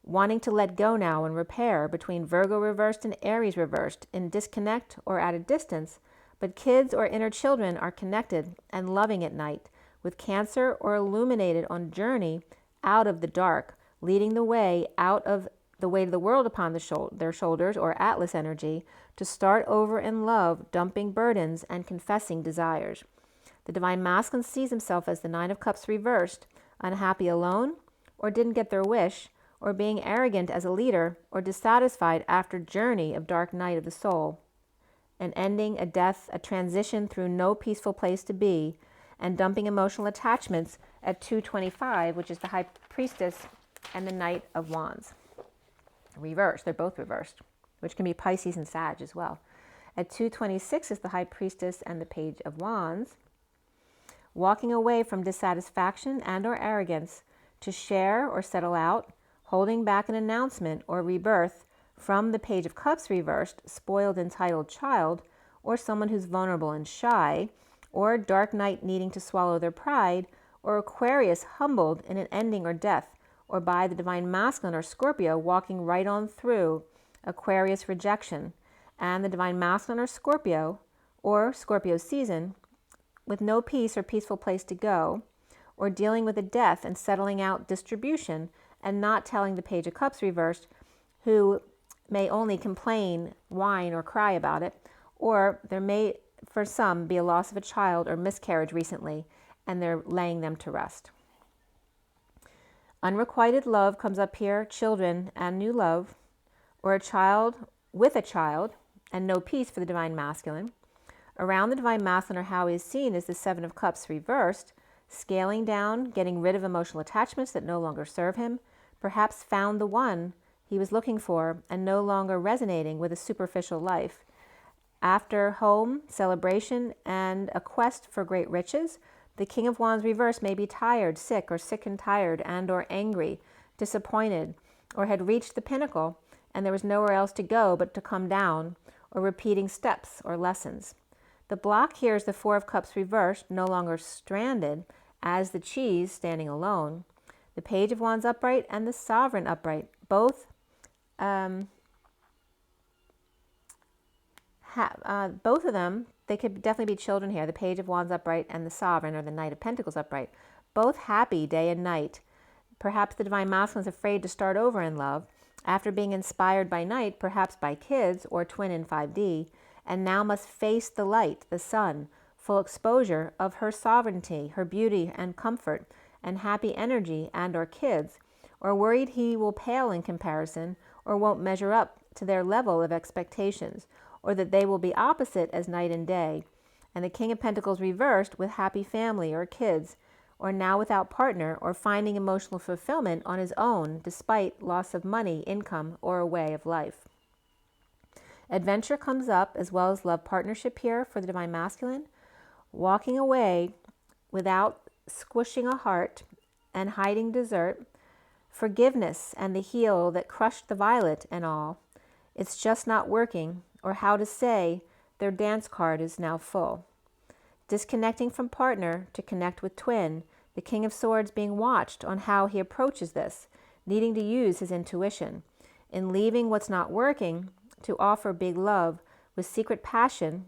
wanting to let go now and repair, between Virgo reversed and Aries reversed, in disconnect or at a distance, but kids or inner children are connected and loving at night, with Cancer or illuminated on journey out of the dark, leading the way out of the weight of the world upon their shoulders, or Atlas energy, to start over in love, dumping burdens and confessing desires. The Divine Masculine sees himself as the Nine of Cups reversed, unhappy alone, or didn't get their wish, or being arrogant as a leader, or dissatisfied after journey of dark night of the soul, an ending, a death, a transition through no peaceful place to be, and dumping emotional attachments at 225, which is the High Priestess and the Knight of Wands. Reversed, they're both reversed, which can be Pisces and Sag as well. At 226 is the High Priestess and the Page of Wands. Walking away from dissatisfaction and or arrogance to share or settle out, holding back an announcement or rebirth from the Page of Cups reversed, spoiled entitled child, or someone who's vulnerable and shy, or dark night needing to swallow their pride, or Aquarius humbled in an ending or death, or by the Divine Masculine or Scorpio walking right on through Aquarius rejection, and the Divine Masculine or Scorpio season with no peace or peaceful place to go, or dealing with a death and settling out distribution and not telling the Page of Cups reversed, who may only complain, whine, or cry about it, or there may, for some, be a loss of a child or miscarriage recently, and they're laying them to rest. Unrequited love comes up here, children and new love, or a child with a child, and no peace for the Divine Masculine. Around the Divine Masculine, or how he is seen, is the Seven of Cups reversed, scaling down, getting rid of emotional attachments that no longer serve him, perhaps found the one he was looking for and no longer resonating with a superficial life. After home, celebration, and a quest for great riches, the King of Wands reversed may be tired, sick, or sick and tired, and or angry, disappointed, or had reached the pinnacle and there was nowhere else to go but to come down, or repeating steps or lessons. The block here is the Four of Cups reversed, no longer stranded, as the cheese standing alone. The Page of Wands upright and the Sovereign upright, both of them, they could definitely be children here. The Page of Wands upright and the Sovereign, or the Knight of Pentacles upright, both happy day and night. Perhaps the Divine Masculine is afraid to start over in love after being inspired by night, perhaps by kids or twin in 5D, and now must face the light, the sun, full exposure of her sovereignty, her beauty and comfort, and happy energy and or kids, or worried he will pale in comparison or won't measure up to their level of expectations, or that they will be opposite as night and day, and the King of Pentacles reversed with happy family or kids, or now without partner, or finding emotional fulfillment on his own despite loss of money, income, or a way of life. Adventure comes up as well as love partnership here for the Divine Masculine, walking away without squishing a heart and hiding dessert, forgiveness and the heel that crushed the violet and all. It's just not working, or how to say their dance card is now full. Disconnecting from partner to connect with twin, the King of Swords being watched on how he approaches this, needing to use his intuition. In leaving what's not working to offer big love with secret passion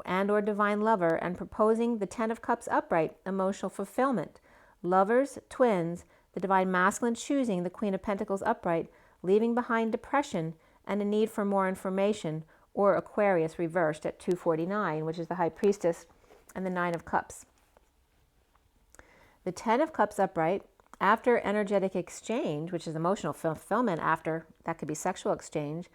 and or divine lover, and proposing the Ten of Cups upright, emotional fulfillment. Lovers, twins, the divine masculine choosing the Queen of Pentacles upright, leaving behind depression and a need for more information, or Aquarius reversed at 249, which is the High Priestess and the Nine of Cups. The Ten of Cups upright, after energetic exchange, which is emotional fulfillment after, that could be sexual exchange,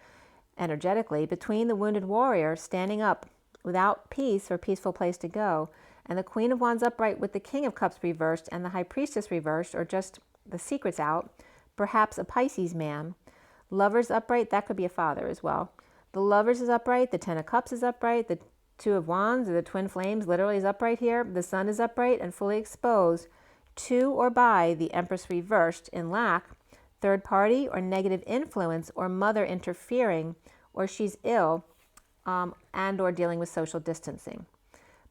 energetically, between the wounded warrior standing up without peace or peaceful place to go, and the Queen of Wands upright with the King of Cups reversed and the High Priestess reversed, or just the secrets out, perhaps a Pisces man. Lovers upright, that could be a father as well. The Lovers is upright, the Ten of Cups is upright, the Two of Wands, or the Twin Flames, literally is upright here. The Sun is upright and fully exposed to or by the Empress reversed in lack, third party or negative influence, or mother interfering, or she's ill, and or dealing with social distancing.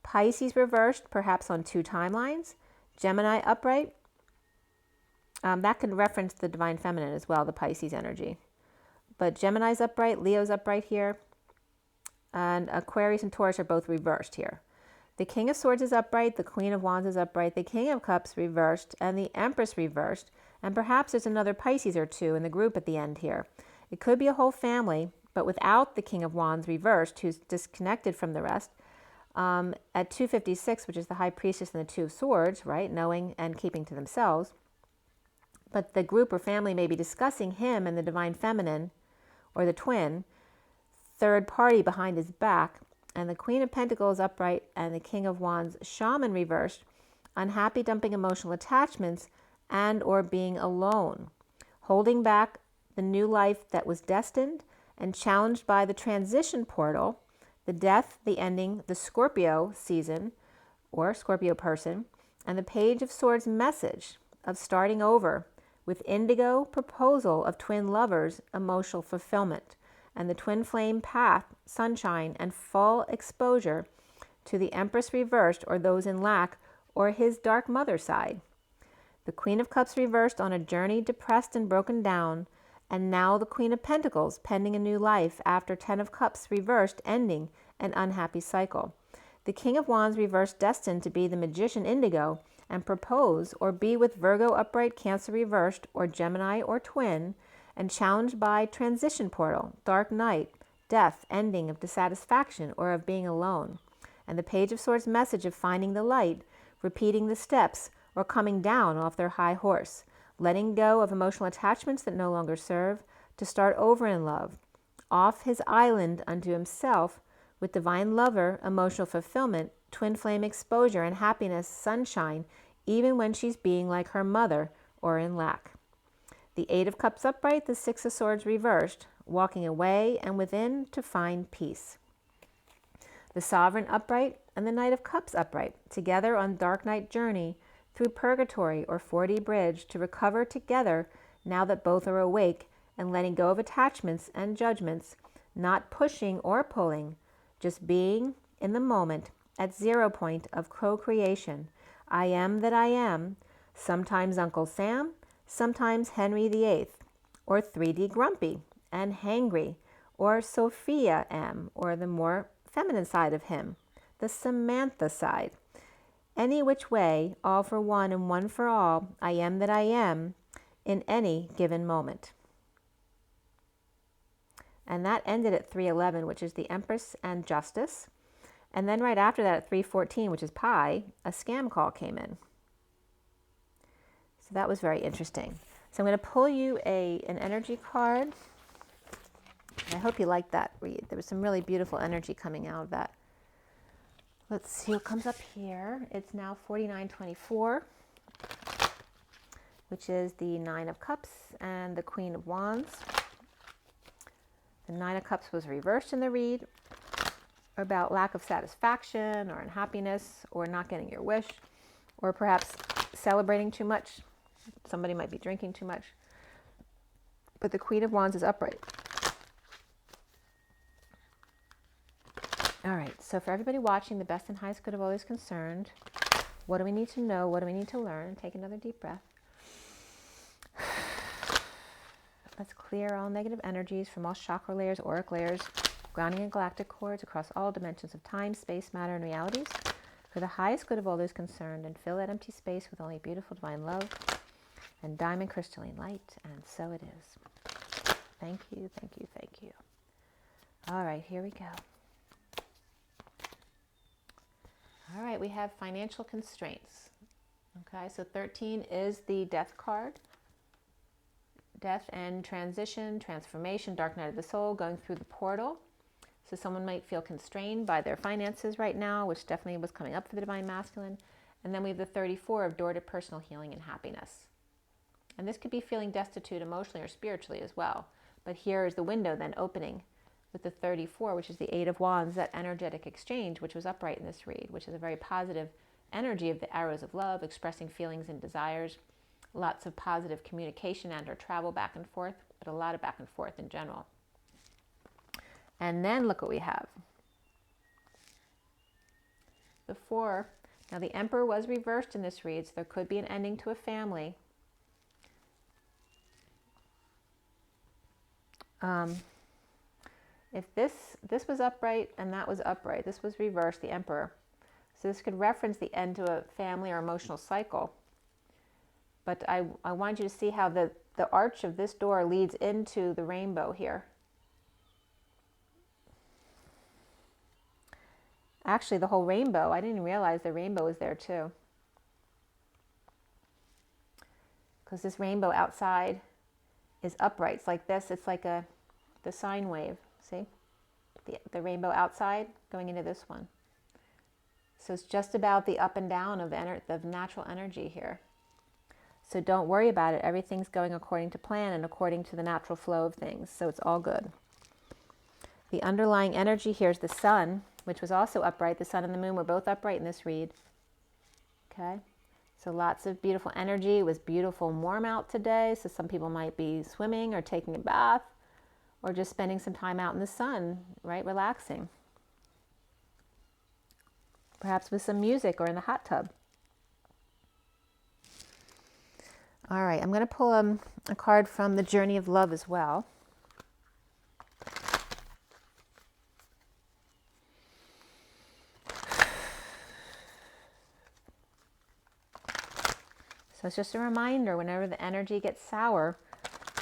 Pisces reversed, perhaps on two timelines. Gemini upright, that could reference the divine feminine as well, the Pisces energy. But Gemini's upright, Leo's upright here, and Aquarius and Taurus are both reversed here. The King of Swords is upright, the Queen of Wands is upright, the King of Cups reversed, and the Empress reversed, and perhaps there's another Pisces or two in the group at the end here. It could be a whole family, but without the King of Wands reversed, who's disconnected from the rest. At 256, which is the High Priestess and the Two of Swords, right, knowing and keeping to themselves. But the group or family may be discussing him and the divine feminine, or the twin, third party behind his back, and the Queen of Pentacles upright and the King of Wands shaman reversed, unhappy dumping emotional attachments and or being alone, holding back the new life that was destined, and challenged by the transition portal, the death, the ending, the Scorpio season or Scorpio person, and the Page of Swords message of starting over with indigo proposal of twin lovers, emotional fulfillment, and the twin flame path, sunshine, and full exposure to the Empress reversed, or those in lack, or his dark mother side. The Queen of Cups reversed on a journey depressed and broken down, and now the Queen of Pentacles pending a new life after Ten of Cups reversed, ending an unhappy cycle. The King of Wands reversed, destined to be the Magician indigo and propose or be with Virgo upright, Cancer reversed, or Gemini or twin, and challenged by transition portal, dark night, death, ending of dissatisfaction or of being alone. And the Page of Swords message of finding the light, repeating the steps, or coming down off their high horse, letting go of emotional attachments that no longer serve, to start over in love, off his island unto himself, with divine lover, emotional fulfillment, twin flame exposure and happiness, sunshine, even when she's being like her mother or in lack. The Eight of Cups upright, the Six of Swords reversed, walking away and within to find peace. The Sovereign upright and the Knight of Cups upright, together on dark night journey through purgatory or 4D bridge to recover together now that both are awake and letting go of attachments and judgments, not pushing or pulling, just being in the moment at 0 point of co-creation. I am that I am, sometimes Uncle Sam, sometimes Henry VIII, or 3D grumpy and hangry, or Sophia M, or the more feminine side of him, the Samantha side. Any which way, all for one and one for all, I am that I am in any given moment. And that ended at 311, which is the Empress and Justice. And then right after that at 314, which is Pi, a scam call came in. So that was very interesting. So I'm going to pull you an energy card. I hope you liked that read. There was some really beautiful energy coming out of that. Let's see what comes up here. It's now 4924, which is the Nine of Cups and the Queen of Wands. The Nine of Cups was reversed in the read, about lack of satisfaction or unhappiness or not getting your wish, or perhaps celebrating too much Somebody might be drinking too much. But the Queen of Wands is upright. All right, so for everybody watching, the best and highest good of all is concerned. What do we need to know? What do we need to learn? Take another deep breath. Let's clear all negative energies from all chakra layers, auric layers, grounding and galactic cords across all dimensions of time, space, matter, and realities for the highest good of all those concerned, and fill that empty space with only beautiful divine love and diamond crystalline light. And so it is. Thank you, thank you, thank you. All right, here we go. All right, we have financial constraints. Okay, so 13 is the death card. Death and transition, transformation, dark night of the soul, going through the portal. So someone might feel constrained by their finances right now, which definitely was coming up for the Divine Masculine. And then we have the 34 of door to personal healing and happiness. And this could be feeling destitute emotionally or spiritually as well. But here is the window then opening with the 34, which is the 8 of Wands, that energetic exchange, which was upright in this read, which is a very positive energy of the arrows of love, expressing feelings and desires, lots of positive communication and or travel back and forth, but a lot of back and forth in general. And then look what we have. The 4. Now the Emperor was reversed in this read, so there could be an ending to a family. If this was upright and that was upright, this was reversed, the Emperor. So this could reference the end to a family or emotional cycle. But I want you to see how the arch of this door leads into the rainbow here. Actually, the whole rainbow, I didn't realize the rainbow was there too. Because this rainbow outside is upright. It's like this. It's like the sine wave. See? The rainbow outside going into this one. So it's just about the up and down of the natural energy here. So don't worry about it. Everything's going according to plan and according to the natural flow of things. So it's all good. The underlying energy here is the sun, which was also upright. The sun and the moon were both upright in this read. Okay? So lots of beautiful energy. It was beautiful and warm out today. So some people might be swimming or taking a bath or just spending some time out in the sun, right? Relaxing. Perhaps with some music or in the hot tub. All right, I'm going to pull a card from the Journey of Love as well. So it's just a reminder, whenever the energy gets sour,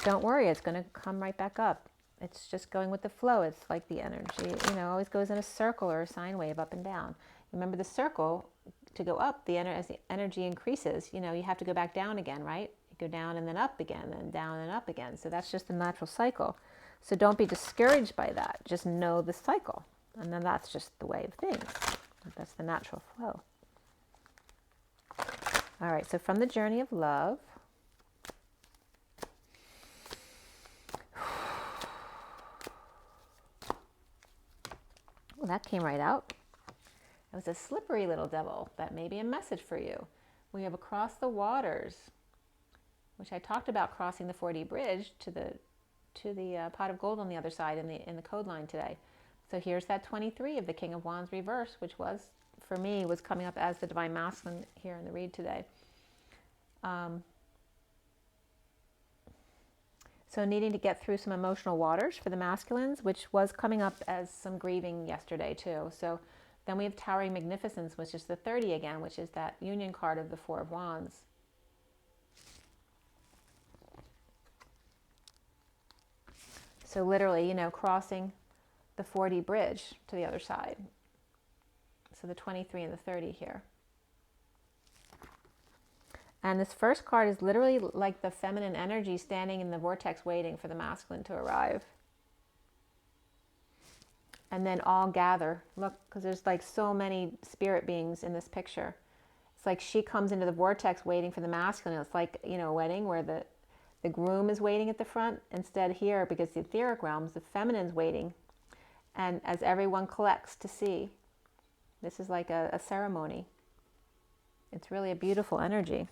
don't worry, it's going to come right back up. It's just going with the flow. It's like the energy, always goes in a circle or a sine wave up and down. Remember the circle, to go up, as the energy increases, you have to go back down again, right? You go down and then up again, then down and up again. So that's just the natural cycle. So don't be discouraged by that. Just know the cycle. And then that's just the way of things. That's the natural flow. All right, so from the Journey of Love, well, that came right out. It was a slippery little devil. That may be a message for you. We have across the waters, which I talked about, crossing the 4D bridge to the pot of gold on the other side in the code line today. So here's that 23 of the King of Wands reverse, which was, for me, was coming up as the Divine Masculine here in the read today. So needing to get through some emotional waters for the masculines, which was coming up as some grieving yesterday too. So then we have Towering Magnificence, which is the 30 again, which is that union card of the 4 of Wands. So literally, crossing the 4D bridge to the other side. So the 23 and the 30 here. And this first card is literally like the feminine energy standing in the vortex waiting for the masculine to arrive. And then all gather. Look, because there's like so many spirit beings in this picture. It's like she comes into the vortex waiting for the masculine. It's like, a wedding where the groom is waiting at the front. Instead here, because the etheric realms, the feminine's waiting. And as everyone collects to see, this is like a ceremony. It's really a beautiful energy.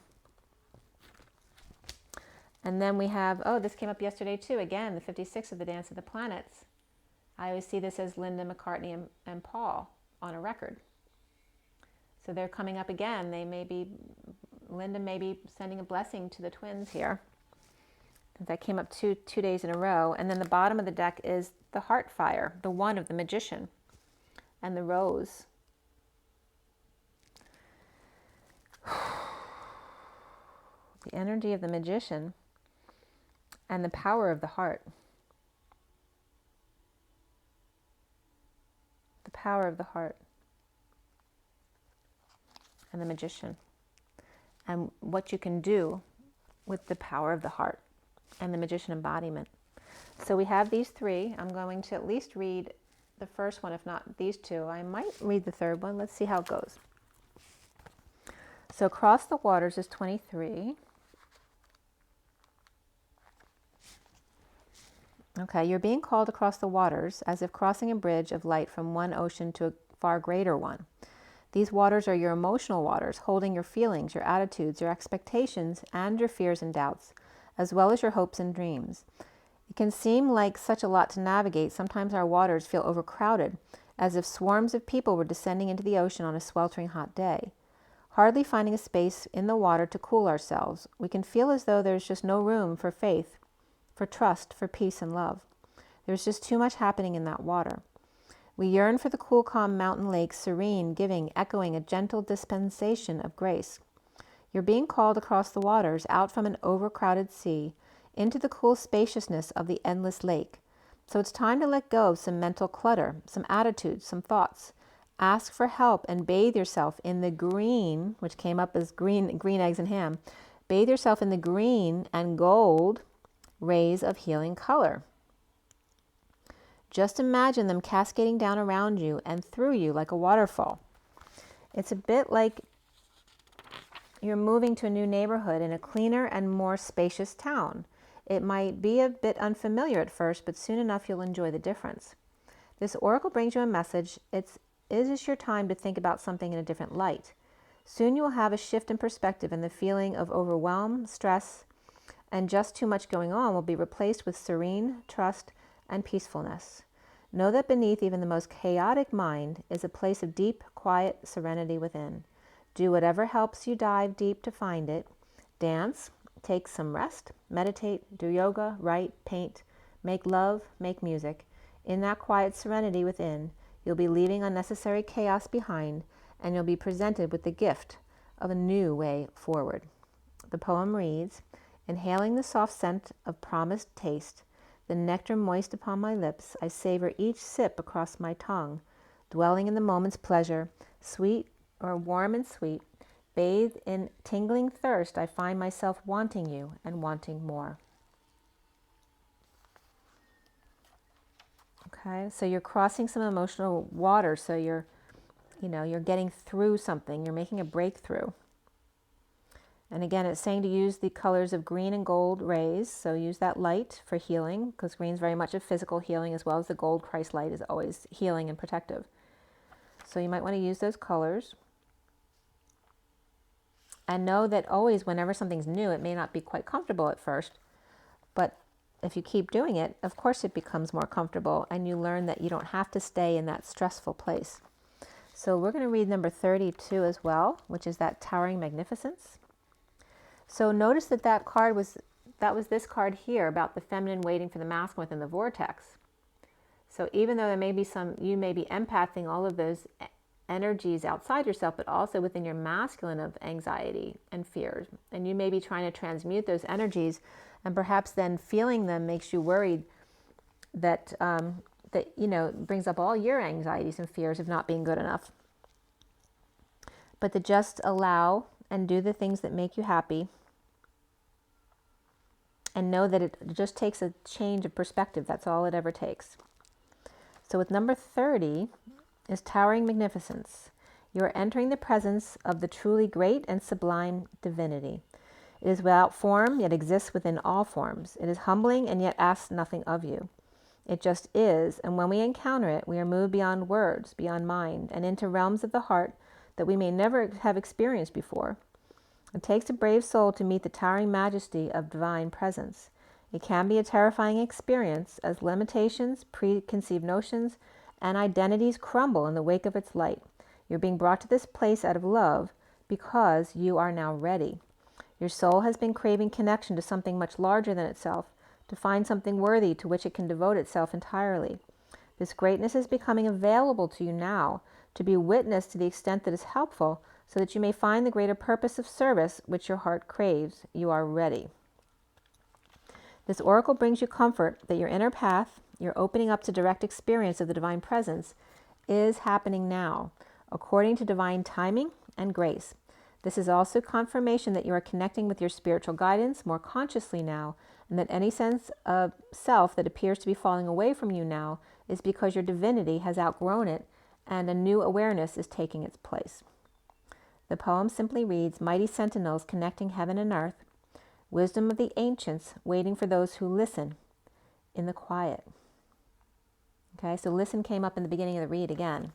And then we have, oh, this came up yesterday too, again, the 56 of the Dance of the Planets. I always see this as Linda McCartney and Paul on a record. So they're coming up again. Linda may be sending a blessing to the twins here. That came up two days in a row. And then the bottom of the deck is the Heart Fire, the one of the Magician, and the Rose. The energy of the Magician and the power of the heart. The power of the heart and the Magician. And what you can do with the power of the heart and the Magician embodiment. So we have these three. I'm going to at least read the first one, if not these two. I might read the third one. Let's see how it goes. So Across the Waters is 23. Okay, you're being called across the waters as if crossing a bridge of light from one ocean to a far greater one. These waters are your emotional waters, holding your feelings, your attitudes, your expectations, and your fears and doubts, as well as your hopes and dreams. It can seem like such a lot to navigate. Sometimes our waters feel overcrowded, as if swarms of people were descending into the ocean on a sweltering hot day. Hardly finding a space in the water to cool ourselves, we can feel as though there's just no room for faith, for trust, for peace and love. There's just too much happening in that water. We yearn for the cool, calm mountain lakes, serene, giving, echoing a gentle dispensation of grace. You're being called across the waters, out from an overcrowded sea, into the cool spaciousness of the endless lake. So it's time to let go of some mental clutter, some attitudes, some thoughts. Ask for help and bathe yourself in the green, which came up as green eggs and ham. Bathe yourself in the green and gold rays of healing color. Just imagine them cascading down around you and through you like a waterfall. It's a bit like you're moving to a new neighborhood in a cleaner and more spacious town. It might be a bit unfamiliar at first, but soon enough you'll enjoy the difference. This oracle brings you a message. It is your time to think about something in a different light. Soon you will have a shift in perspective, and the feeling of overwhelm, stress, and just too much going on will be replaced with serene trust and peacefulness. Know that beneath even the most chaotic mind is a place of deep, quiet serenity within. Do whatever helps you dive deep to find it. Dance, take some rest, meditate, do yoga, write, paint, make love, make music. In that quiet serenity within, you'll be leaving unnecessary chaos behind, and you'll be presented with the gift of a new way forward. The poem reads, inhaling the soft scent of promised taste, the nectar moist upon my lips, I savor each sip across my tongue, dwelling in the moment's pleasure, sweet or warm and sweet, bathed in tingling thirst, I find myself wanting you and wanting more. Okay, so you're crossing some emotional water, so you're getting through something, you're making a breakthrough. And again, it's saying to use the colors of green and gold rays. So use that light for healing, because green is very much a physical healing, as well as the gold Christ light is always healing and protective. So you might want to use those colors. And know that always, whenever something's new, it may not be quite comfortable at first. But if you keep doing it, of course it becomes more comfortable, and you learn that you don't have to stay in that stressful place. So we're going to read number 32 as well, which is that Towering Magnificence. So notice that card was this card here about the feminine waiting for the masculine within the vortex. So even though there may be you may be empathing all of those energies outside yourself, but also within your masculine of anxiety and fears. And you may be trying to transmute those energies, and perhaps then feeling them makes you worried that, brings up all your anxieties and fears of not being good enough. But to just allow and do the things that make you happy, and know that it just takes a change of perspective. That's all it ever takes. So with number 30 is Towering Magnificence. You are entering the presence of the truly great and sublime divinity. It is without form, yet exists within all forms. It is humbling and yet asks nothing of you. It just is, and when we encounter it, we are moved beyond words, beyond mind, and into realms of the heart that we may never have experienced before. It takes a brave soul to meet the towering majesty of divine presence. It can be a terrifying experience as limitations, preconceived notions, and identities crumble in the wake of its light. You're being brought to this place out of love because you are now ready. Your soul has been craving connection to something much larger than itself, to find something worthy to which it can devote itself entirely. This greatness is becoming available to you now, to be witnessed to the extent that is helpful, so that you may find the greater purpose of service which your heart craves. You are ready. This oracle brings you comfort that your inner path, your opening up to direct experience of the divine presence, is happening now, according to divine timing and grace. This is also confirmation that you are connecting with your spiritual guidance more consciously now, and that any sense of self that appears to be falling away from you now is because your divinity has outgrown it and a new awareness is taking its place. The poem simply reads, mighty sentinels connecting heaven and earth, wisdom of the ancients waiting for those who listen in the quiet. Okay, so listen came up in the beginning of the read again.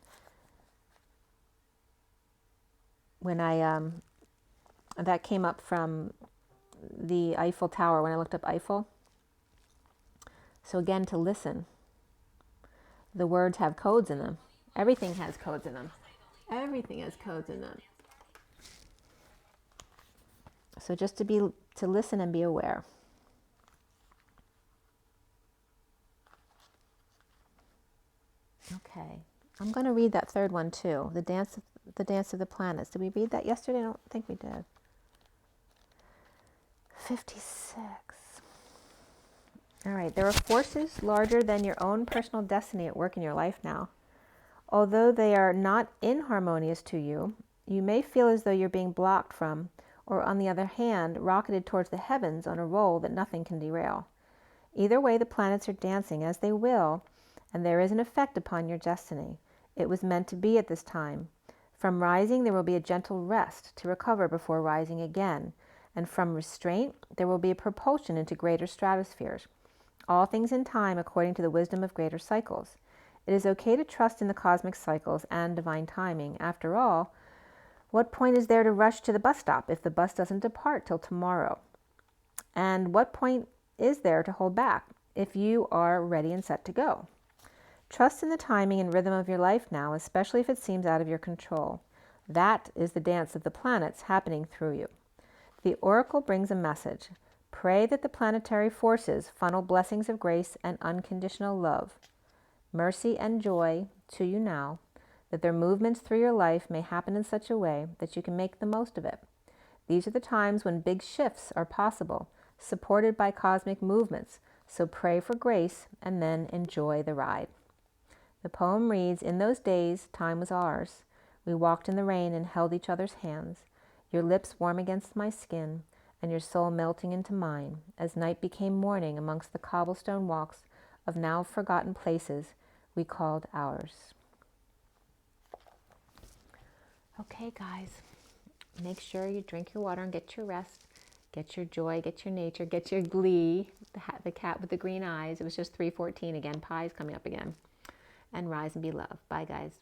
When that came up from the Eiffel Tower when I looked up Eiffel. So again, to listen. The words have codes in them. Everything has codes in them. Everything has codes in them. So just to listen and be aware. Okay, I'm going to read that third one too. The dance of the planets. Did we read that yesterday? I don't think we did. 56. All right, there are forces larger than your own personal destiny at work in your life now. Although they are not inharmonious to you, you may feel as though you're being blocked from, or on the other hand, rocketed towards the heavens on a roll that nothing can derail. Either way, the planets are dancing as they will, and there is an effect upon your destiny. It was meant to be at this time. From rising, there will be a gentle rest to recover before rising again, and from restraint, there will be a propulsion into greater stratospheres. All things in time according to the wisdom of greater cycles. It is okay to trust in the cosmic cycles and divine timing. After all, what point is there to rush to the bus stop if the bus doesn't depart till tomorrow? And what point is there to hold back if you are ready and set to go? Trust in the timing and rhythm of your life now, especially if it seems out of your control. That is the dance of the planets happening through you. The oracle brings a message. Pray that the planetary forces funnel blessings of grace and unconditional love, mercy and joy to you now, that their movements through your life may happen in such a way that you can make the most of it. These are the times when big shifts are possible, supported by cosmic movements, so pray for grace and then enjoy the ride. The poem reads, in those days, time was ours. We walked in the rain and held each other's hands, your lips warm against my skin, and your soul melting into mine, as night became morning amongst the cobblestone walks of now forgotten places we called ours. Okay, guys, make sure you drink your water and get your rest, get your joy, get your nature, get your glee, the cat with the green eyes. It was just 3:14 again. Pie's coming up again. And rise and be loved. Bye, guys.